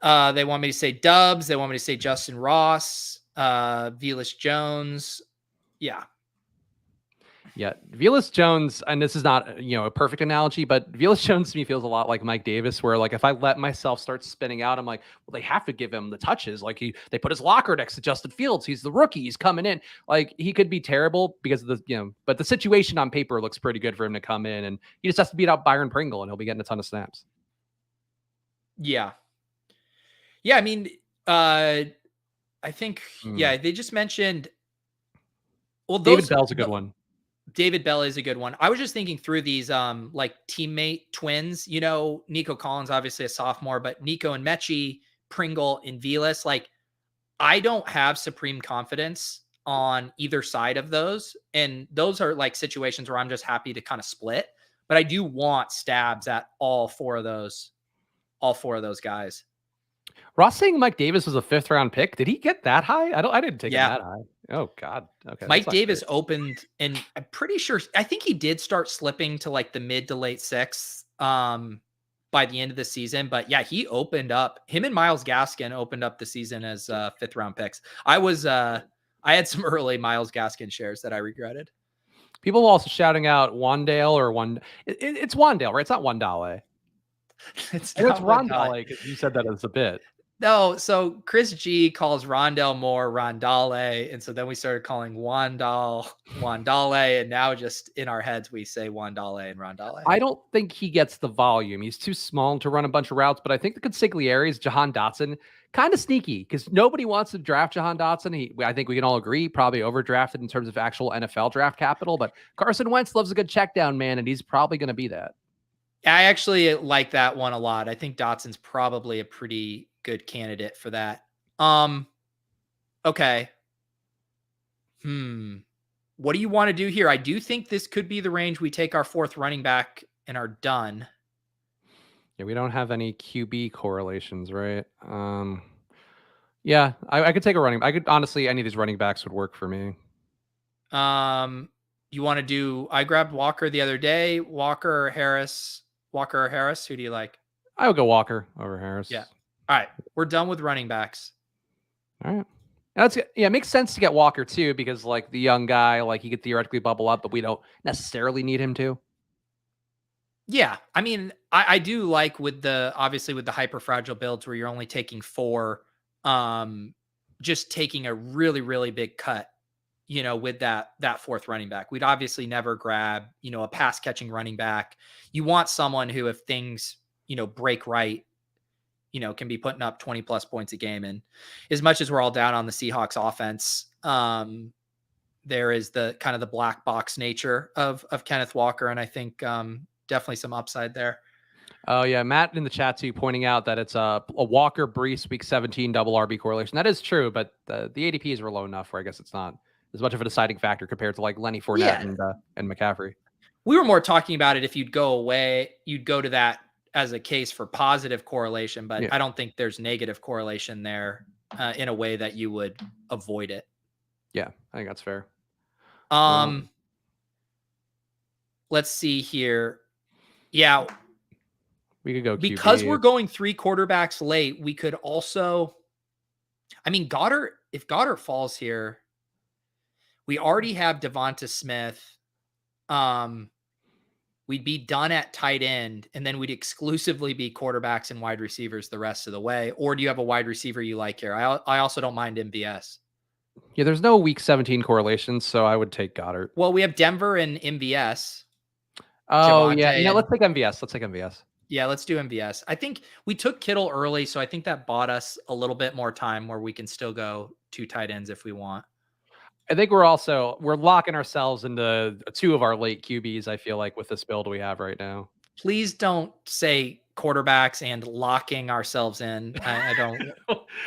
there. They want me to say Dubs. They want me to say Justin Ross, Velus Jones. Yeah. Yeah, Velus Jones, and this is not, a perfect analogy, but Velus Jones to me feels a lot like Mike Davis, where like if I let myself start spinning out, I'm like, well, they have to give him the touches. Like they put his locker next to Justin Fields. He's the rookie. He's coming in. Like he could be terrible because of the, but the situation on paper looks pretty good for him to come in, and he just has to beat out Byron Pringle, and he'll be getting a ton of snaps. Yeah. Yeah, I mean, I think, they just mentioned. Well, David Bell's a good one. David Bell is a good one. I was just thinking through these like teammate twins. Nico Collins, obviously a sophomore, but Nico and Mechie, Pringle and Velus. Like, I don't have supreme confidence on either side of those. And those are like situations where I'm just happy to kind of split. But I do want stabs at all four of those guys. Ross saying Mike Davis was a 5th round pick. Did he get that high? I didn't take him that high. Oh God. Okay. Mike Davis opened, and I'm pretty sure, I think he did start slipping to like the mid to late 6th by the end of the season. But yeah, he opened up, him and Myles Gaskin opened up the season as 5th round picks. I had some early Myles Gaskin shares that I regretted. People also shouting out Wandale or it's Wandale, right? It's not Wandale. It's Wandale because you said that as a bit. No, so Chris G calls Rondale Moore Rondale, and so then we started calling Wandale, and now just in our heads we say Wandale and Rondale. I don't think he gets the volume. He's too small to run a bunch of routes, but I think the consiglieres, Jahan Dotson, kind of sneaky because nobody wants to draft Jahan Dotson. I think we can all agree, probably overdrafted in terms of actual NFL draft capital, but Carson Wentz loves a good check down, man, and he's probably going to be that. I actually like that one a lot. I think Dotson's probably a pretty good candidate for that. Okay. What do you want to do here? I do think this could be the range we take our fourth running back and are done. Yeah, we don't have any QB correlations, right? Yeah, I could take a running. I could honestly, any of these running backs would work for me. You want to do? I grabbed Walker the other day. Walker or Harris? Walker or Harris? Who do you like? I would go Walker over Harris. Yeah. All right, we're done with running backs. All right. It makes sense to get Walker too, because like the young guy, like he could theoretically bubble up, but we don't necessarily need him to. Yeah, I mean, I do like obviously with the hyper fragile builds where you're only taking 4, just taking a really, really big cut, with that fourth running back. We'd obviously never grab, a pass catching running back. You want someone who, if things, break right, can be putting up 20 plus points a game. And as much as we're all down on the Seahawks offense, there is the kind of the black box nature of Kenneth Walker. And I think, definitely some upside there. Oh yeah, Matt in the chat too, pointing out that it's a Walker Brees week 17 double RB correlation. That is true, but the ADPs were low enough where I guess it's not as much of a deciding factor compared to like Lenny Fournette and McCaffrey. We were more talking about it if you'd go to that as a case for positive correlation, but yeah. I don't think there's negative correlation there in a way that you would avoid it. Yeah, I think that's fair. Let's see here. Yeah. We could go QB. Because we're going 3 quarterbacks late, we could also, Goddard, if Goddard falls here, we already have Devonta Smith. We'd be done at tight end, and then we'd exclusively be quarterbacks and wide receivers the rest of the way. Or do you have a wide receiver you like here? I also don't mind MVS. Yeah, there's no week 17 correlations, so I would take Goddard. Well, we have Denver and MVS. Oh, yeah. Let's take MVS. Yeah, let's do MVS. I think we took Kittle early, so I think that bought us a little bit more time where we can still go 2 tight ends if we want. I think we're locking ourselves into 2 of our late QBs, I feel like, with this build we have right now. Please don't say quarterbacks and locking ourselves in. I don't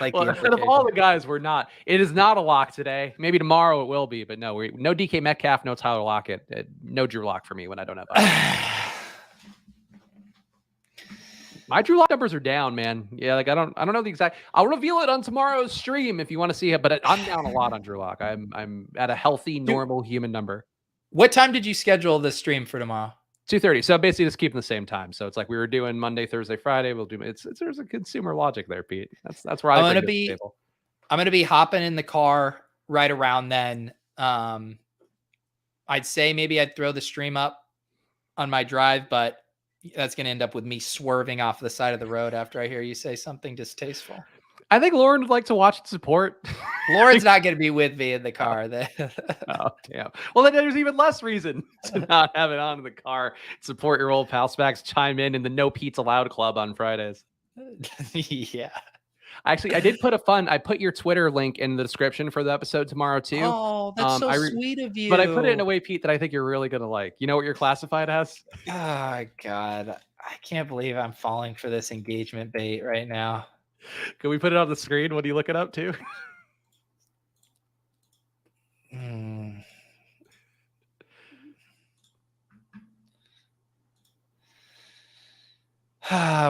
like well, of all the guys, we're not. It is not a lock today. Maybe tomorrow it will be, but no DK Metcalf, no Tyler Lockett, no Drew Lock for me when I don't have my Drew Lock numbers are down, man. Yeah, like I don't know the exact. I'll reveal it on tomorrow's stream if you want to see it. But I'm down a lot on Drew Lock. I'm at a healthy, normal human number. What time did you schedule the stream for tomorrow? 2:30. So basically, just keeping the same time. So it's like we were doing Monday, Thursday, Friday. We'll do. There's a consumer logic there, Pete. That's where I'm gonna be. I'm gonna be hopping in the car right around then. I'd say maybe I'd throw the stream up on my drive, but that's going to end up with me swerving off the side of the road after I hear you say something distasteful. I think Lauren would like to watch and support. Lauren's not going to be with me in the car. Oh, damn. Well, then there's even less reason to not have it on in the car. Support your old pal Spags. Chime in the No Pizza Loud Club on Fridays. Yeah. Actually, I put your Twitter link in the description for the episode tomorrow too. Oh, that's so sweet of you. But I put it in a way, Pete, that I think you're really going to like. You know what you're classified as? Oh, God. I can't believe I'm falling for this engagement bait right now. Can we put it on the screen? What are you looking up to?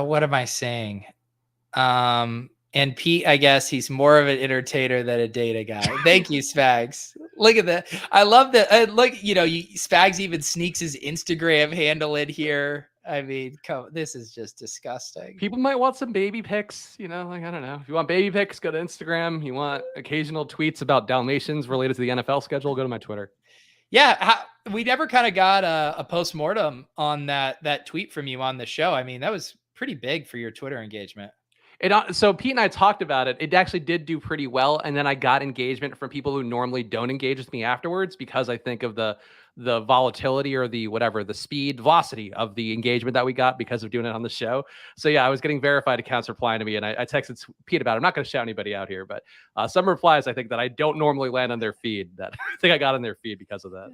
What am I saying? And Pete, I guess he's more of an entertainer than a data guy. Thank you, Spags. Look at that. I love that. Look, Spags even sneaks his Instagram handle in here. I mean, this is just disgusting. People might want some baby pics, I don't know. If you want baby pics, go to Instagram. You want occasional tweets about Dalmatians related to the NFL schedule, go to my Twitter. Yeah, we never kind of got a postmortem on that tweet from you on the show. I mean, that was pretty big for your Twitter engagement. So Pete and I talked about it. It actually did do pretty well, and then I got engagement from people who normally don't engage with me afterwards because I think of the volatility or the velocity of the engagement that we got because of doing it on the show. So yeah, I was getting verified accounts replying to me, and I texted Pete about it. I'm not going to shout anybody out here, but some replies I think that I don't normally land on their feed that I think I got on their feed because of that.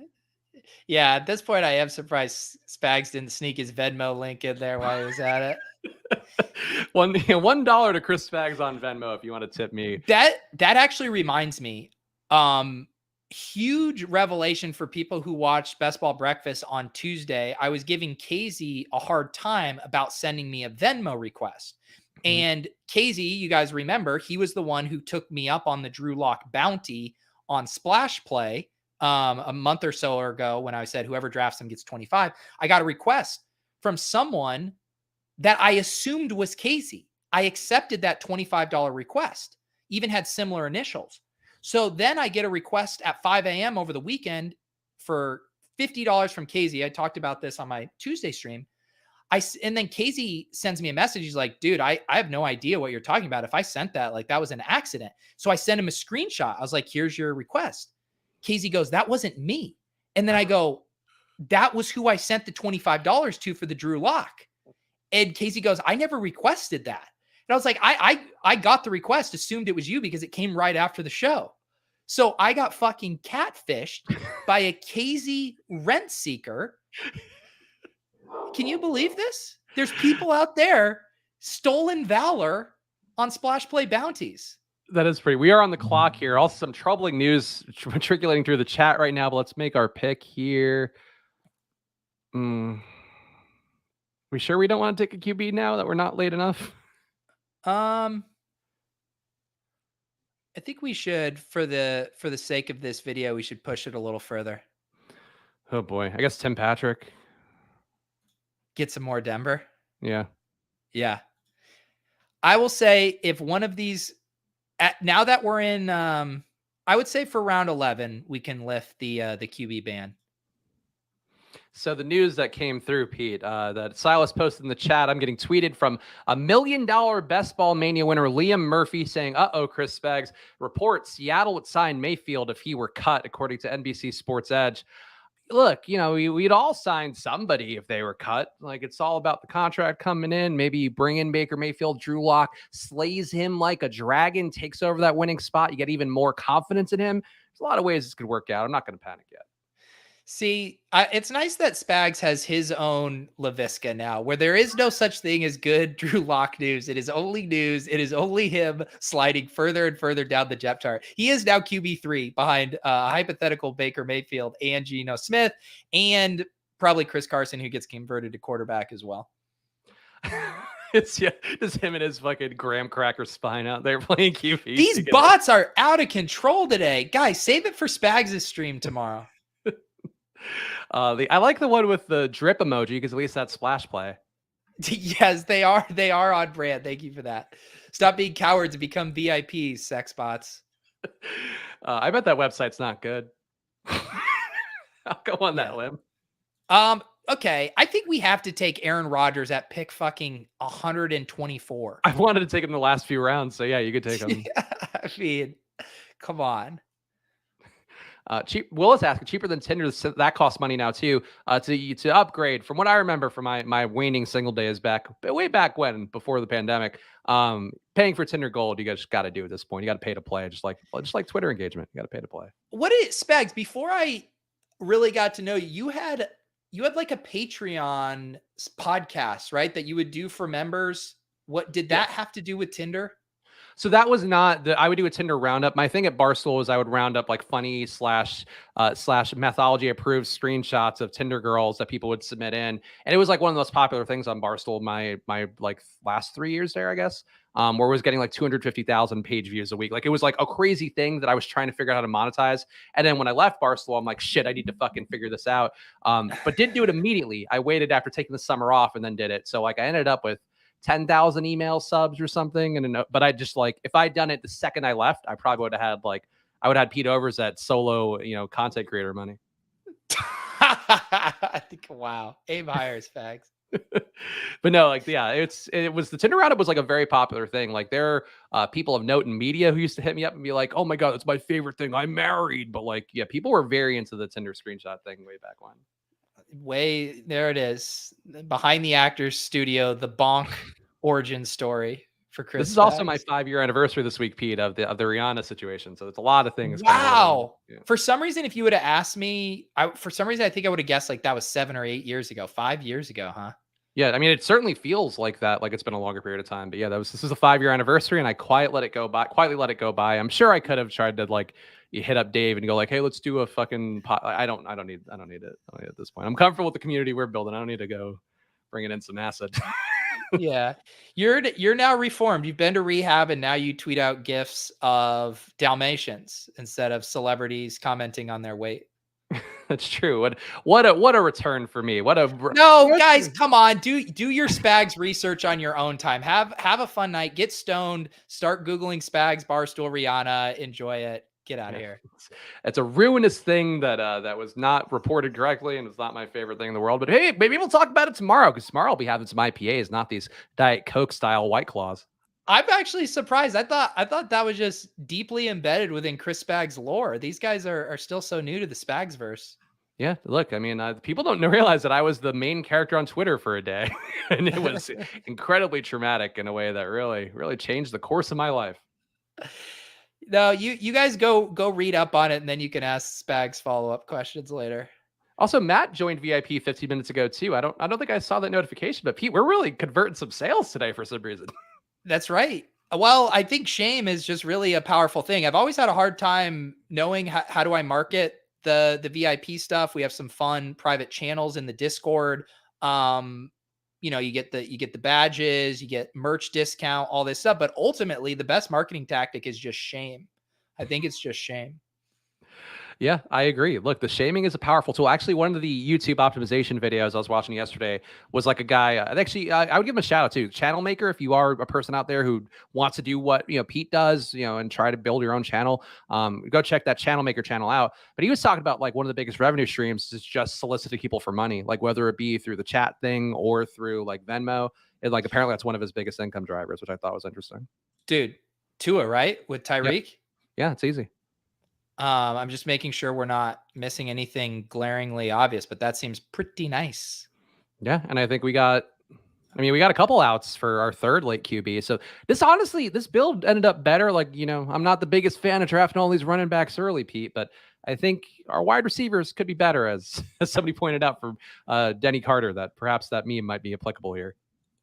Yeah, at this point, I am surprised Spags didn't sneak his Venmo link in there while he was at it. $1 to Chris Spags on Venmo if you want to tip me. That actually reminds me. Huge revelation for people who watched Best Ball Breakfast on Tuesday. I was giving Casey a hard time about sending me a Venmo request. And Casey, you guys remember, he was the one who took me up on the Drew Lock bounty on Splash Play a month or so ago when I said whoever drafts him gets 25. I got a request from someone that I assumed was Casey. I accepted that $25 request, even had similar initials. So then I get a request at 5 a.m. over the weekend for $50 from Casey. I talked about this on my Tuesday stream. And then Casey sends me a message. He's like, dude, I have no idea what you're talking about. If I sent that, like that was an accident. So I sent him a screenshot. I was like, here's your request. Casey goes, that wasn't me. And then I go, that was who I sent the $25 to for the Drew Lock. And Casey goes, I never requested that. And I was like, I got the request, assumed it was you because it came right after the show. So I got fucking catfished by a Casey rent seeker. Can you believe this? There's people out there stolen valor on Splash Play bounties. That is pretty. We are on the clock here. Also, some troubling news matriculating through the chat right now, but let's make our pick here. We sure we don't want to take a QB now that we're not late enough? I think we should, for the sake of this video, we should push it a little further. Oh boy. I guess Tim Patrick. Get some more Denver. Yeah. Yeah. I will say if one of these, now that we're in, I would say for round 11, we can lift the QB ban. So the news that came through, Pete, that Silas posted in the chat, I'm getting tweeted from $1 million Best Ball Mania winner Liam Murphy saying, Chris Spags, reports Seattle would sign Mayfield if he were cut, according to NBC Sports Edge. Look, we'd all sign somebody if they were cut. Like, it's all about the contract coming in. Maybe you bring in Baker Mayfield, Drew Lock, slays him like a dragon, takes over that winning spot. You get even more confidence in him. There's a lot of ways this could work out. I'm not going to panic yet. See, it's nice that Spags has his own LaVisca now, where there is no such thing as good Drew Lock news. It is only news. It is only him sliding further and further down the depth chart. He is now QB3 behind hypothetical Baker Mayfield and Geno Smith, and probably Chris Carson, who gets converted to quarterback as well. It's just him and his fucking graham cracker spine out there playing QB. These together. Bots are out of control today. Guys, save it for Spags' stream tomorrow. I like the one with the drip emoji because at least that's Splash Play. Yes, they are. They are on brand. Thank you for that. Stop being cowards and become VIPs, sex bots. I bet that website's not good. I'll go on that limb. Okay. I think we have to take Aaron Rodgers at pick fucking 124. I wanted to take him the last few rounds, so yeah, you could take him. I mean, come on. Cheap. Willis asking, cheaper than Tinder. That costs money now too. To upgrade. From what I remember from my waning single days back, way back when, before the pandemic, paying for Tinder Gold, you guys got to do at this point. You got to pay to play, just like Twitter engagement. You got to pay to play. What is Spags? Before I really got to know you, you had like a Patreon podcast, right? That you would do for members. What did that have to do with Tinder? So that was not I would do a Tinder roundup. My thing at Barstool was I would round up like funny slash methodology approved screenshots of Tinder girls that people would submit in. And it was like one of the most popular things on Barstool my like last 3 years there, I guess, where it was getting like 250,000 page views a week. Like it was like a crazy thing that I was trying to figure out how to monetize. And then when I left Barstool, I'm like, shit, I need to fucking figure this out. But didn't do it immediately. I waited after taking the summer off and then did it. So like I ended up with 10,000 email subs or something. But I just like, if I'd done it the second I left, I probably would have had I would have had Pete Overs at solo, content creator money. I think, wow. Aim higher, Spags. But no, like, yeah, it was the Tinder roundup was like a very popular thing. Like there are people of note in media who used to hit me up and be like, "Oh my god, that's my favorite thing. I'm married." But like, yeah, people were very into the Tinder screenshot thing way back when. Way there it is. Behind the actor's studio, the bonk origin story for This Chris is also my Spags. 5-year anniversary this week, Pete, of the Rihanna situation. So it's a lot of things kind of rolling in. Wow. Yeah. For some reason, if you would have asked me, for some reason, I think I would have guessed like that was 7 or 8 years ago, 5 years ago, huh? Yeah, I mean, it certainly feels like that, like it's been a longer period of time. But yeah, this is a 5-year anniversary, and I quietly let it go by. I'm sure I could have tried to like you hit up Dave and go like, "Hey, let's do a fucking pot." I don't need it. I don't need it at this point. I'm comfortable with the community we're building. I don't need to go bringing in some acid. Yeah. You're now reformed. You've been to rehab and now you tweet out gifs of Dalmatians instead of celebrities commenting on their weight. That's true. What a return for me. No, guys, come on. Do your Spags research on your own time. Have a fun night. Get stoned. Start Googling Spags, Barstool, Rihanna. Enjoy it. Get out of here. It's a ruinous thing that was not reported correctly, and it's not my favorite thing in the world. But hey, maybe we'll talk about it tomorrow because tomorrow I'll be having some IPAs, not these Diet Coke style White Claws. I'm actually surprised. I thought that was just deeply embedded within Chris Spags lore. These guys are still so new to the Spags verse. Yeah, look, I mean, people don't realize that I was the main character on Twitter for a day, and it was incredibly traumatic in a way that really, really changed the course of my life. No, you guys go read up on it, and then you can ask Spags follow-up questions later. Also, Matt joined VIP 15 minutes ago too. I don't think I saw that notification, but Pete, we're really converting some sales today for some reason. That's right. Well, I think shame is just really a powerful thing. I've always had a hard time knowing how do I market the VIP stuff. We have some fun private channels in the Discord. You get the badges, you get merch discount, all this stuff. But ultimately, the best marketing tactic is just shame. I think it's just shame. Yeah, I agree. Look, the shaming is a powerful tool. Actually, one of the YouTube optimization videos I was watching yesterday was like a guy. I would give him a shout out too. Channel maker, if you are a person out there who wants to do what Pete does, and try to build your own channel, go check that Channel Maker channel out. But he was talking about like one of the biggest revenue streams is just soliciting people for money, like whether it be through the chat thing or through like Venmo. And like apparently that's one of his biggest income drivers, which I thought was interesting. Dude, Tua, right? With Tyreek? Yep. Yeah, it's easy. I'm just making sure we're not missing anything glaringly obvious, but that seems pretty nice. Yeah, and I think we got a couple outs for our third late QB. So this build ended up better. Like, I'm not the biggest fan of drafting all these running backs early, Pete, but I think our wide receivers could be better, as somebody pointed out from Denny Carter, that perhaps that meme might be applicable here.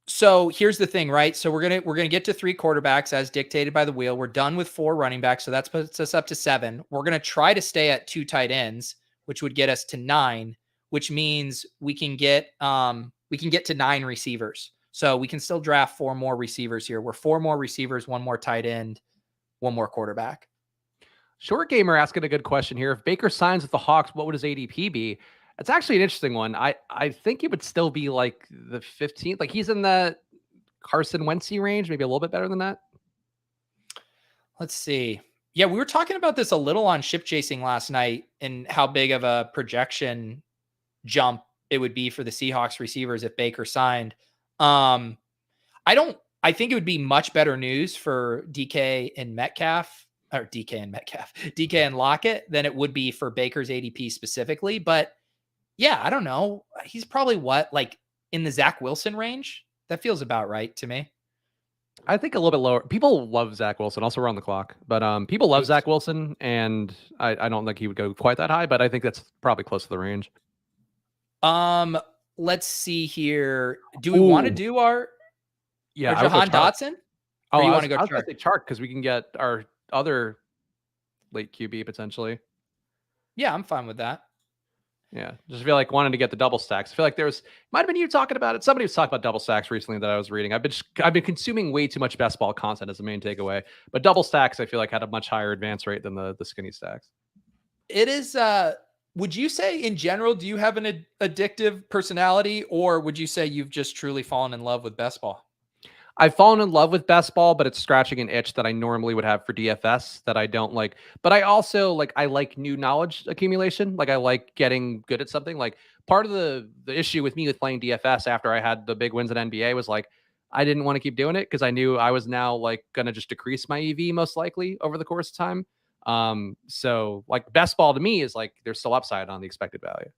So here's the thing, right? So we're gonna get to 3 quarterbacks as dictated by the wheel. We're done with 4 running backs, so that puts us up to 7. We're gonna try to stay at 2 tight ends, which would get us to 9, which means we can get to 9 receivers. So we can still draft 4 more receivers here. We're 4 more receivers, 1 more tight end, 1 more quarterback. Short Gamer asking a good question here. If Baker signs with the Hawks, what would his ADP be? It's actually an interesting one. I think it would still be like the 15th. Like he's in the Carson Wentz range, maybe a little bit better than that. Let's see. Yeah, we were talking about this a little on Ship Chasing last night and how big of a projection jump it would be for the Seahawks receivers if Baker signed. I think it would be much better news for DK and Lockett than it would be for Baker's ADP specifically. But yeah, I don't know. He's probably like in the Zach Wilson range. That feels about right to me. I think a little bit lower. People love Zach Wilson. Also, we're on the clock, but people love Zach Wilson, and I don't think he would go quite that high, but I think that's probably close to the range. Let's see here. Do we want to do our Jahan Dotson? Or you want to go Chark because we can get our other late QB potentially. Yeah, I'm fine with that. Yeah, just feel like wanting to get the double stacks. I feel like might have been you talking about it. Somebody was talking about double stacks recently that I was reading. I've been consuming way too much best ball content as the main takeaway. But double stacks, I feel like had a much higher advance rate than the skinny stacks. It is. Would you say in general, do you have an addictive personality, or would you say you've just truly fallen in love with best ball? I've fallen in love with best ball, but it's scratching an itch that I normally would have for DFS that I don't like. But I also I like new knowledge accumulation. Like I like getting good at something. Like part of the issue with me with playing DFS after I had the big wins at NBA was like, I didn't want to keep doing it because I knew I was now like going to just decrease my EV most likely over the course of time. So like best ball to me is like there's still upside on the expected value.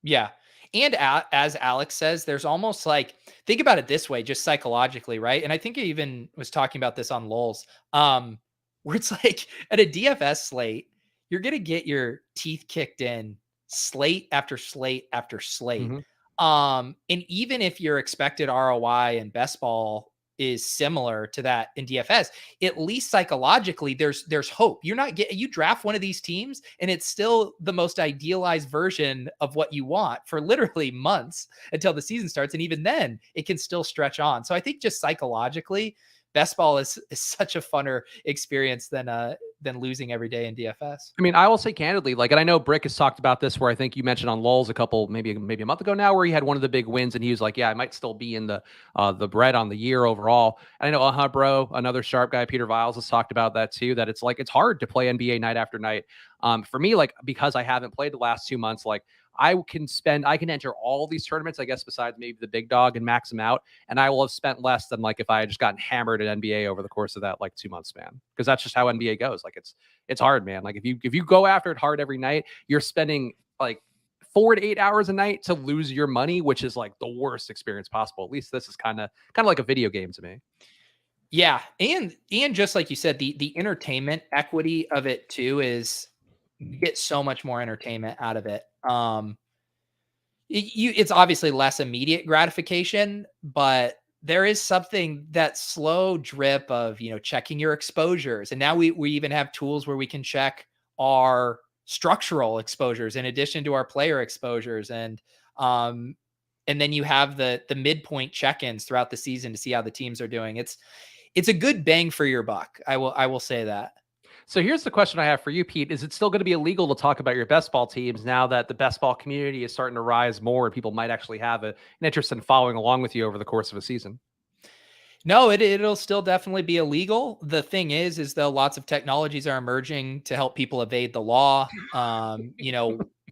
Yeah. And as Alex says, there's almost like, think about it this way, just psychologically, right? And I think I even was talking about this on Lulz, where it's like at a DFS slate, you're going to get your teeth kicked in slate after slate after slate. Mm-hmm. And even if your expected ROI and best ball is similar to that in DFS, at least psychologically, there's hope. You draft one of these teams and it's still the most idealized version of what you want for literally months until the season starts. And even then it can still stretch on. So I think just psychologically, best ball is such a funner experience than losing every day in DFS. I mean, I will say candidly, like, and I know Brick has talked about this where I think you mentioned on Lulz a couple, maybe a month ago now, where he had one of the big wins and he was like, yeah, I might still be in the bread on the year overall. And I know Bro, another sharp guy, Peter Viles, has talked about that too, that it's like, it's hard to play NBA night after night. For me, like, because I haven't played the last 2 months, like I can enter all these tournaments, I guess, besides maybe the big dog and max them out. And I will have spent less than like if I had just gotten hammered at NBA over the course of that like 2 month span. Because that's just how NBA goes. Like it's hard, man. Like if you go after it hard every night, you're spending like 4 to 8 hours a night to lose your money, which is like the worst experience possible. At least this is kind of like a video game to me. Yeah. And just like you said, the entertainment equity of it too is you get so much more entertainment out of it. It's obviously less immediate gratification, but there is something, that slow drip of, checking your exposures. And now we even have tools where we can check our structural exposures in addition to our player exposures. And then you have the midpoint check-ins throughout the season to see how the teams are doing. It's a good bang for your buck. I will say that. So here's the question I have for you, Pete. Is it still going to be illegal to talk about your best ball teams now that the best ball community is starting to rise more and people might actually have an interest in following along with you over the course of a season? No, it'll still definitely be illegal. The thing is though, lots of technologies are emerging to help people evade the law.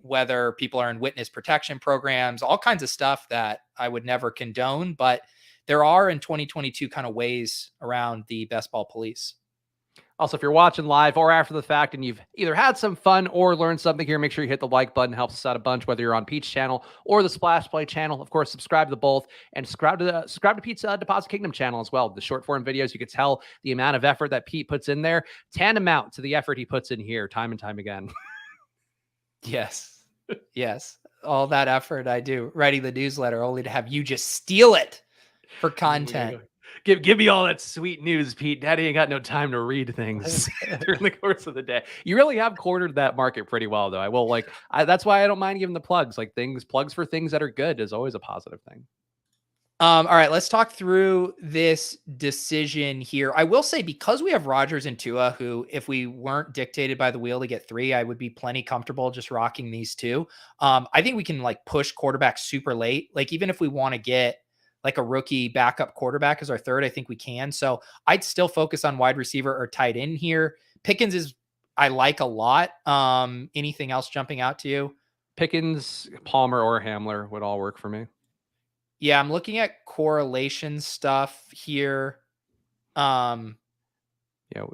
Whether people are in witness protection programs, all kinds of stuff that I would never condone, but there are in 2022 kind of ways around the best ball police. Also, if you're watching live or after the fact and you've either had some fun or learned something here, make sure you hit the like button. It helps us out a bunch, whether you're on Pete's channel or the Splash Play channel. Of course, subscribe to both, and subscribe to Pete's Deposit Kingdom channel as well. The short form videos, you can tell the amount of effort that Pete puts in there, tantamount to the effort he puts in here time and time again. Yes. Yes. All that effort I do writing the newsletter only to have you just steal it for content. Give me all that sweet news, Pete. Daddy ain't got no time to read things during the course of the day. You really have cornered that market pretty well, though. I will that's why I don't mind giving the plugs. Like plugs for things that are good is always a positive thing. All right, let's talk through this decision here. I will say, because we have Rodgers and Tua, who, if we weren't dictated by the wheel to get 3, I would be plenty comfortable just rocking these 2. I think we can like push quarterback super late. Like even if we want to get like a rookie backup quarterback as our 3rd, I think we can. So I'd still focus on wide receiver or tight end here. Pickens I like a lot. Anything else jumping out to you? Pickens, Palmer, or Hamler would all work for me. Yeah, I'm looking at correlation stuff here. Yeah,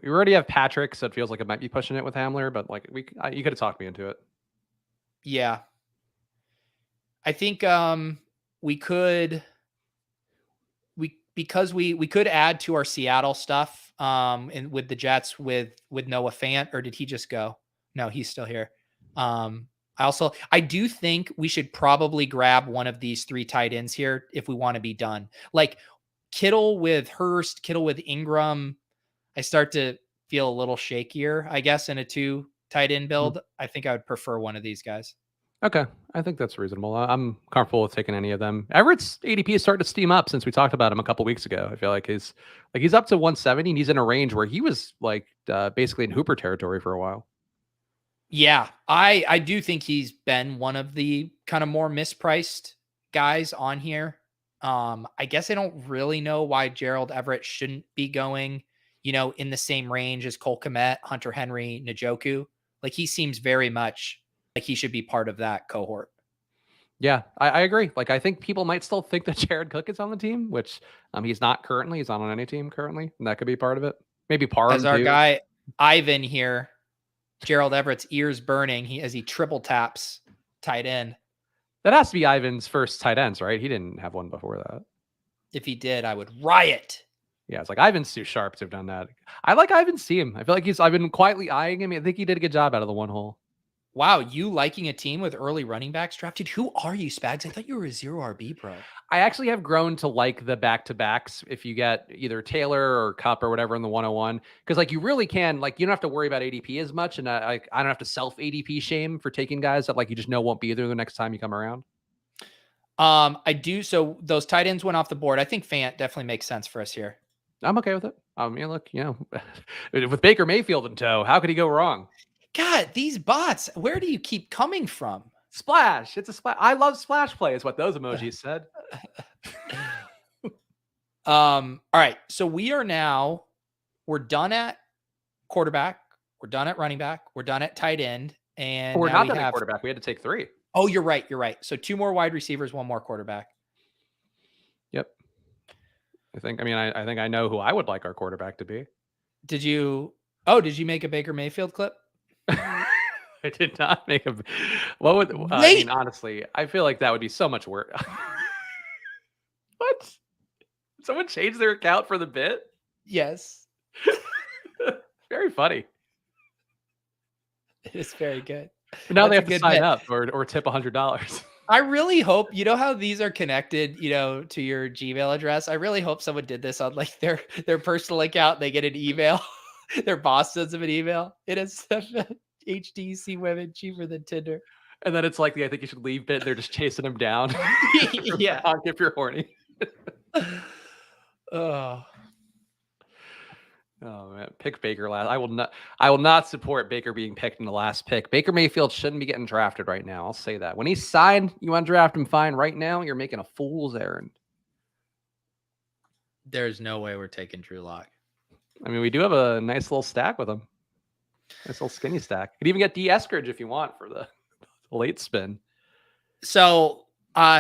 we already have Patrick, so it feels like it might be pushing it with Hamler, but like you could have talked me into it. Yeah. I think we could add to our Seattle stuff and with the Jets with Noah Fant, or did he just go? No, he's still here. I do think we should probably grab one of these 3 tight ends here if we want to be done. Like Kittle with Hurst, Kittle with Ingram. I start to feel a little shakier, I guess, in a 2 tight end build. I think I would prefer one of these guys. Okay, I think that's reasonable. I'm comfortable with taking any of them. Everett's ADP is starting to steam up since we talked about him a couple weeks ago. I feel like he's up to 170, and he's in a range where he was like basically in Hooper territory for a while. Yeah, I do think he's been one of the kind of more mispriced guys on here. I guess I don't really know why Gerald Everett shouldn't be going, in the same range as Cole Kmet, Hunter Henry, Njoku. Like he seems very much like he should be part of that cohort. Yeah, I agree. Like, I think people might still think that Jared Cook is on the team, which he's not currently. He's not on any team currently, and that could be part of it. Maybe As Parham our too. guy Ivan here, Gerald Everett's ears burning as he triple taps tight end. That has to be Ivan's first tight ends, right? He didn't have one before that. If he did, I would riot. Yeah, it's like Ivan's too sharp to have done that. I like Ivan's team. I feel like I've been quietly eyeing him. I think he did a good job out of the one hole. Wow, you liking a team with early running backs drafted? Who are you, Spags? I thought you were a 0 RB pro. I actually have grown to like the back-to-backs if you get either Taylor or Cup or whatever in the 101. Because like you really can, like you don't have to worry about ADP as much. And I don't have to self ADP shame for taking guys that like you just know won't be there the next time you come around. I do. So those tight ends went off the board. I think Fant definitely makes sense for us here. I'm okay with it. Look, with Baker Mayfield in tow, how could he go wrong? God, these bots, where do you keep coming from? Splash. It's a splash. I love splash play is what those emojis said. All right. So we're done at quarterback. We're done at running back. We're done at tight end. And we're not done at quarterback. We had to take 3. Oh, you're right. You're right. So 2 more wide receivers, 1 more quarterback. Yep. I think I know who I would like our quarterback to be. Did you make a Baker Mayfield clip? I did not make a. What would? I mean, honestly, I feel like that would be so much work. What? Someone changed their account for the bit? Yes. Very funny. It is very good. But now they have to sign up or tip $100. I really hope, you know how these are connected, to your Gmail address. I really hope someone did this on like their personal account. They get an email. Their boss sends them an email. It is HDC women cheaper than Tinder. And then it's like I think you should leave bit. They're just chasing him down. Yeah. If you're horny. Oh man, pick Baker last. I will not support Baker being picked in the last pick. Baker Mayfield shouldn't be getting drafted right now. I'll say that. When he's signed, you want to draft him fine. Right now, you're making a fool's errand. There's no way we're taking Drew Lock. I mean, we do have a nice little stack with him. Nice little skinny stack. Could even get D. Eskridge if you want for the late spin. So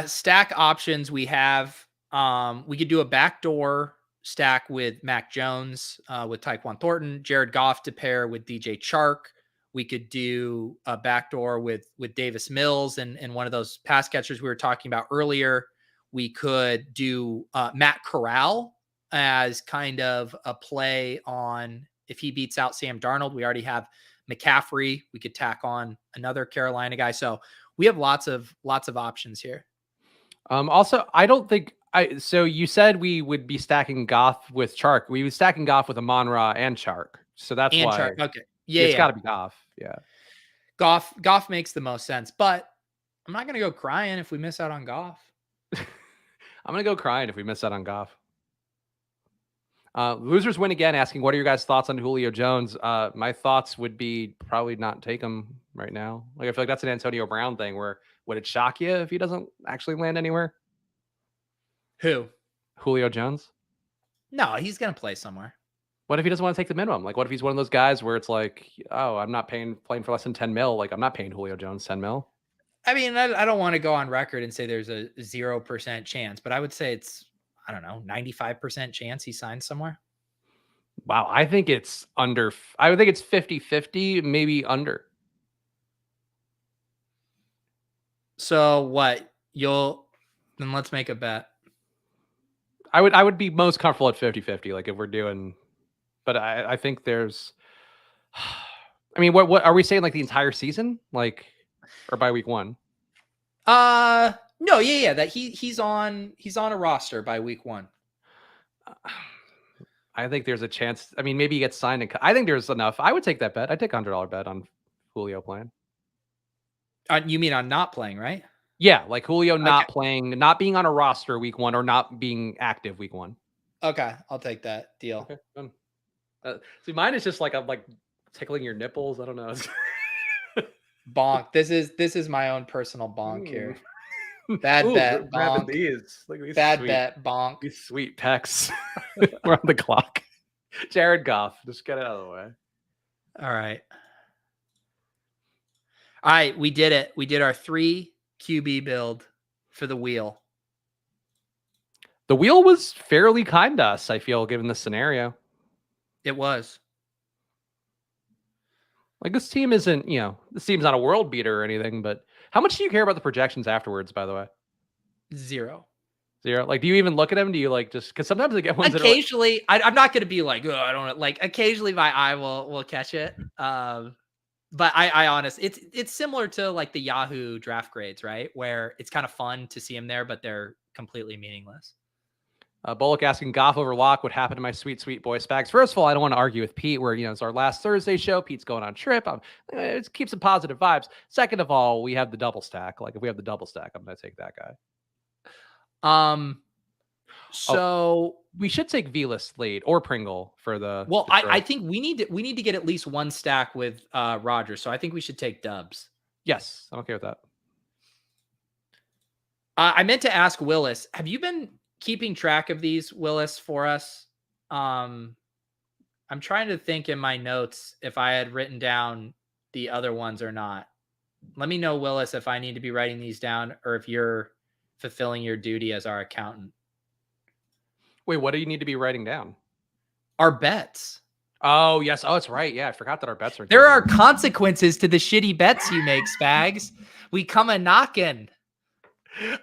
stack options we have. We could do a backdoor stack with Mac Jones, with Tyquan Thornton, Jared Goff to pair with DJ Chark. We could do a backdoor with Davis Mills and one of those pass catchers we were talking about earlier. We could do Matt Corral as kind of a play on if he beats out Sam Darnold. We already have McCaffrey. We could tack on another Carolina guy. So we have lots of options here. Also, I don't think so you said we would be stacking Goff with Chark. We would stacking Goff with Amon-Ra and Chark. So that's why. Chark. Okay. Yeah. It's got to be Goff. Yeah. Goff makes the most sense, but I'm not going to go crying if we miss out on Goff. I'm going to go crying if we miss out on Goff. Losers win again, asking, what are your guys' thoughts on Julio Jones? My thoughts would be probably not take him right now. Like, I feel like that's an Antonio Brown thing where would it shock you if he doesn't actually land anywhere? Who? Julio Jones? No, he's going to play somewhere. What if he doesn't want to take the minimum? Like, what if he's one of those guys where it's like, oh, I'm not playing for less than 10 mil. Like, I'm not paying Julio Jones 10 mil. I mean, I don't want to go on record and say there's a 0% chance, but I would say it's, I don't know, 95% chance he signs somewhere. Wow. I think it's under. I would think it's 50-50, maybe under. So what? Then let's make a bet. I would be most comfortable at 50-50, like if we're doing, but I think there's, I mean, what are we saying, like the entire season, like, or by week 1? No, yeah, that he's on a roster by week 1. I think there's a chance. I mean, maybe he gets signed and I think there's enough. I would take that bet. I'd take $100 bet on Julio playing. You mean on not playing, right? Yeah, like Julio not playing, not being on a roster week 1 or not being active week 1. Okay, I'll take that deal. Okay. See, mine is just like I'm like tickling your nipples. I don't know. Bonk. This is my own personal bonk here. Bad bet, bonk. Look at these Bad bet, bonk. These sweet pecs. We're on the clock. Jared Goff, just get it out of the way. All right, we did it. We did our 3 QB build. for the wheel. The wheel was fairly kind to us, I feel, given the scenario. It was. Like, this team isn't, this team's not a world beater or anything, but how much do you care about the projections afterwards, by the way? 0. Like, do you even look at them? Do you like just, because sometimes I get ones occasionally, that are like, I'm not going to be like, oh, I don't like, occasionally my eye will catch it. But I honestly, it's similar to like the Yahoo draft grades, right? Where it's kind of fun to see them there, but they're completely meaningless. Bullock asking Goff over Lock, what happened to my sweet boy Spags? First of all, I don't want to argue with Pete where, it's our last Thursday show. Pete's going on trip. It keeps some positive vibes. Second of all, we have the double stack. Like, if we have the double stack, I'm going to take that guy. So we should take Velas late or Pringle for the. Well, I think we need to get at least one stack with Rodgers. So I think we should take Dubs. Yes, I'm okay with that. I meant to ask Willis, have you been keeping track of these, Willis, for us? I'm trying to think in my notes if I had written down the other ones or not. Let me know, Willis, if I need to be writing these down or if you're fulfilling your duty as our accountant. Wait, what do you need to be writing down? Our bets. Oh, yes. Oh, that's right. Yeah, I forgot that our bets are. There are consequences to the shitty bets you make, Spags. We come a knocking.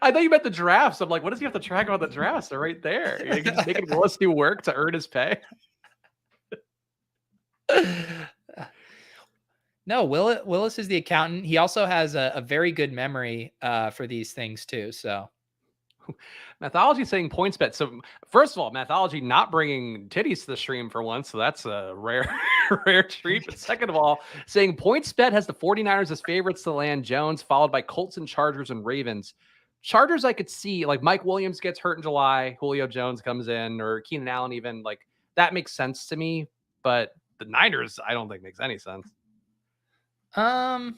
I thought you meant the drafts. I'm like, what does he have to track about the drafts? They're right there. He's making Willis do work to earn his pay. No, Willis is the accountant. He also has a very good memory for these things too. So, Mathology saying points bet. So, first of all, Mathology not bringing titties to the stream for once. So that's a rare treat. But second of all, saying points bet has the 49ers as favorites to land Jones, followed by Colts and Chargers and Ravens. Chargers, I could see, like, Mike Williams gets hurt in July, Julio Jones comes in, or Keenan Allen even. Like, that makes sense to me. But the Niners, I don't think makes any sense. I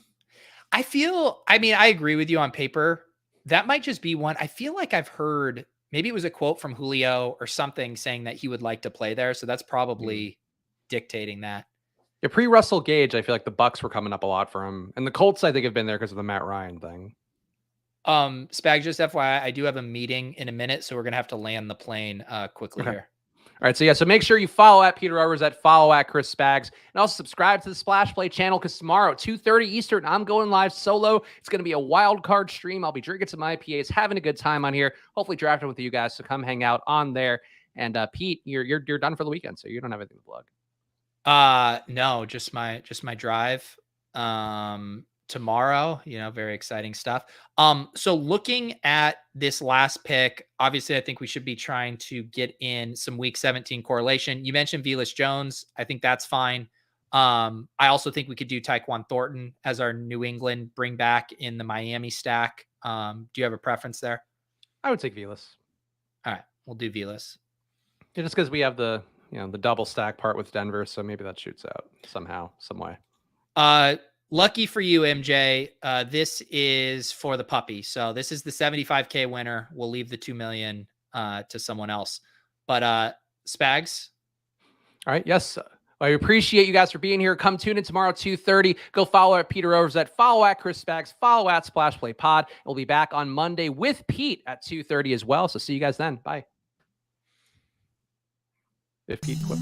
agree with you on paper. That might just be one. I feel like I've heard, maybe it was a quote from Julio or something saying that he would like to play there. So that's probably dictating that. Yeah, pre-Russell Gage, I feel like the Bucks were coming up a lot for him. And the Colts, I think, have been there because of the Matt Ryan thing. Spag, just FYI, I do have a meeting in a minute, so we're going to have to land the plane quickly here. All right, so make sure you follow at Peter Overs, follow at Chris Spags, and also subscribe to the Splash Play channel because tomorrow, 2:30 Eastern, I'm going live solo. It's going to be a wild card stream. I'll be drinking some IPAs, having a good time on here, hopefully drafting with you guys, so come hang out on there. And Pete, you're done for the weekend, so you don't have anything to plug. No, just my drive. Tomorrow, very exciting stuff. So looking at this last pick, obviously, I think we should be trying to get in some week 17 correlation. You mentioned Velas Jones. I think that's fine. I also think we could do Tyquan Thornton as our New England bring back in the Miami stack. Do you have a preference there? I would take Velas. All right, we'll do Velas. Yeah, just because we have the double stack part with Denver, so maybe that shoots out somehow, some way. Lucky for you, MJ. This is for the puppy. So this is the 75K winner. We'll leave the 2 million to someone else. But Spags. All right. Yes. I appreciate you guys for being here. Come tune in tomorrow, 2:30. Go follow at Peter Overs, follow at Chris Spags, follow at Splash Play Pod. We'll be back on Monday with Pete at 2:30 as well. So see you guys then. Bye. If Pete quit.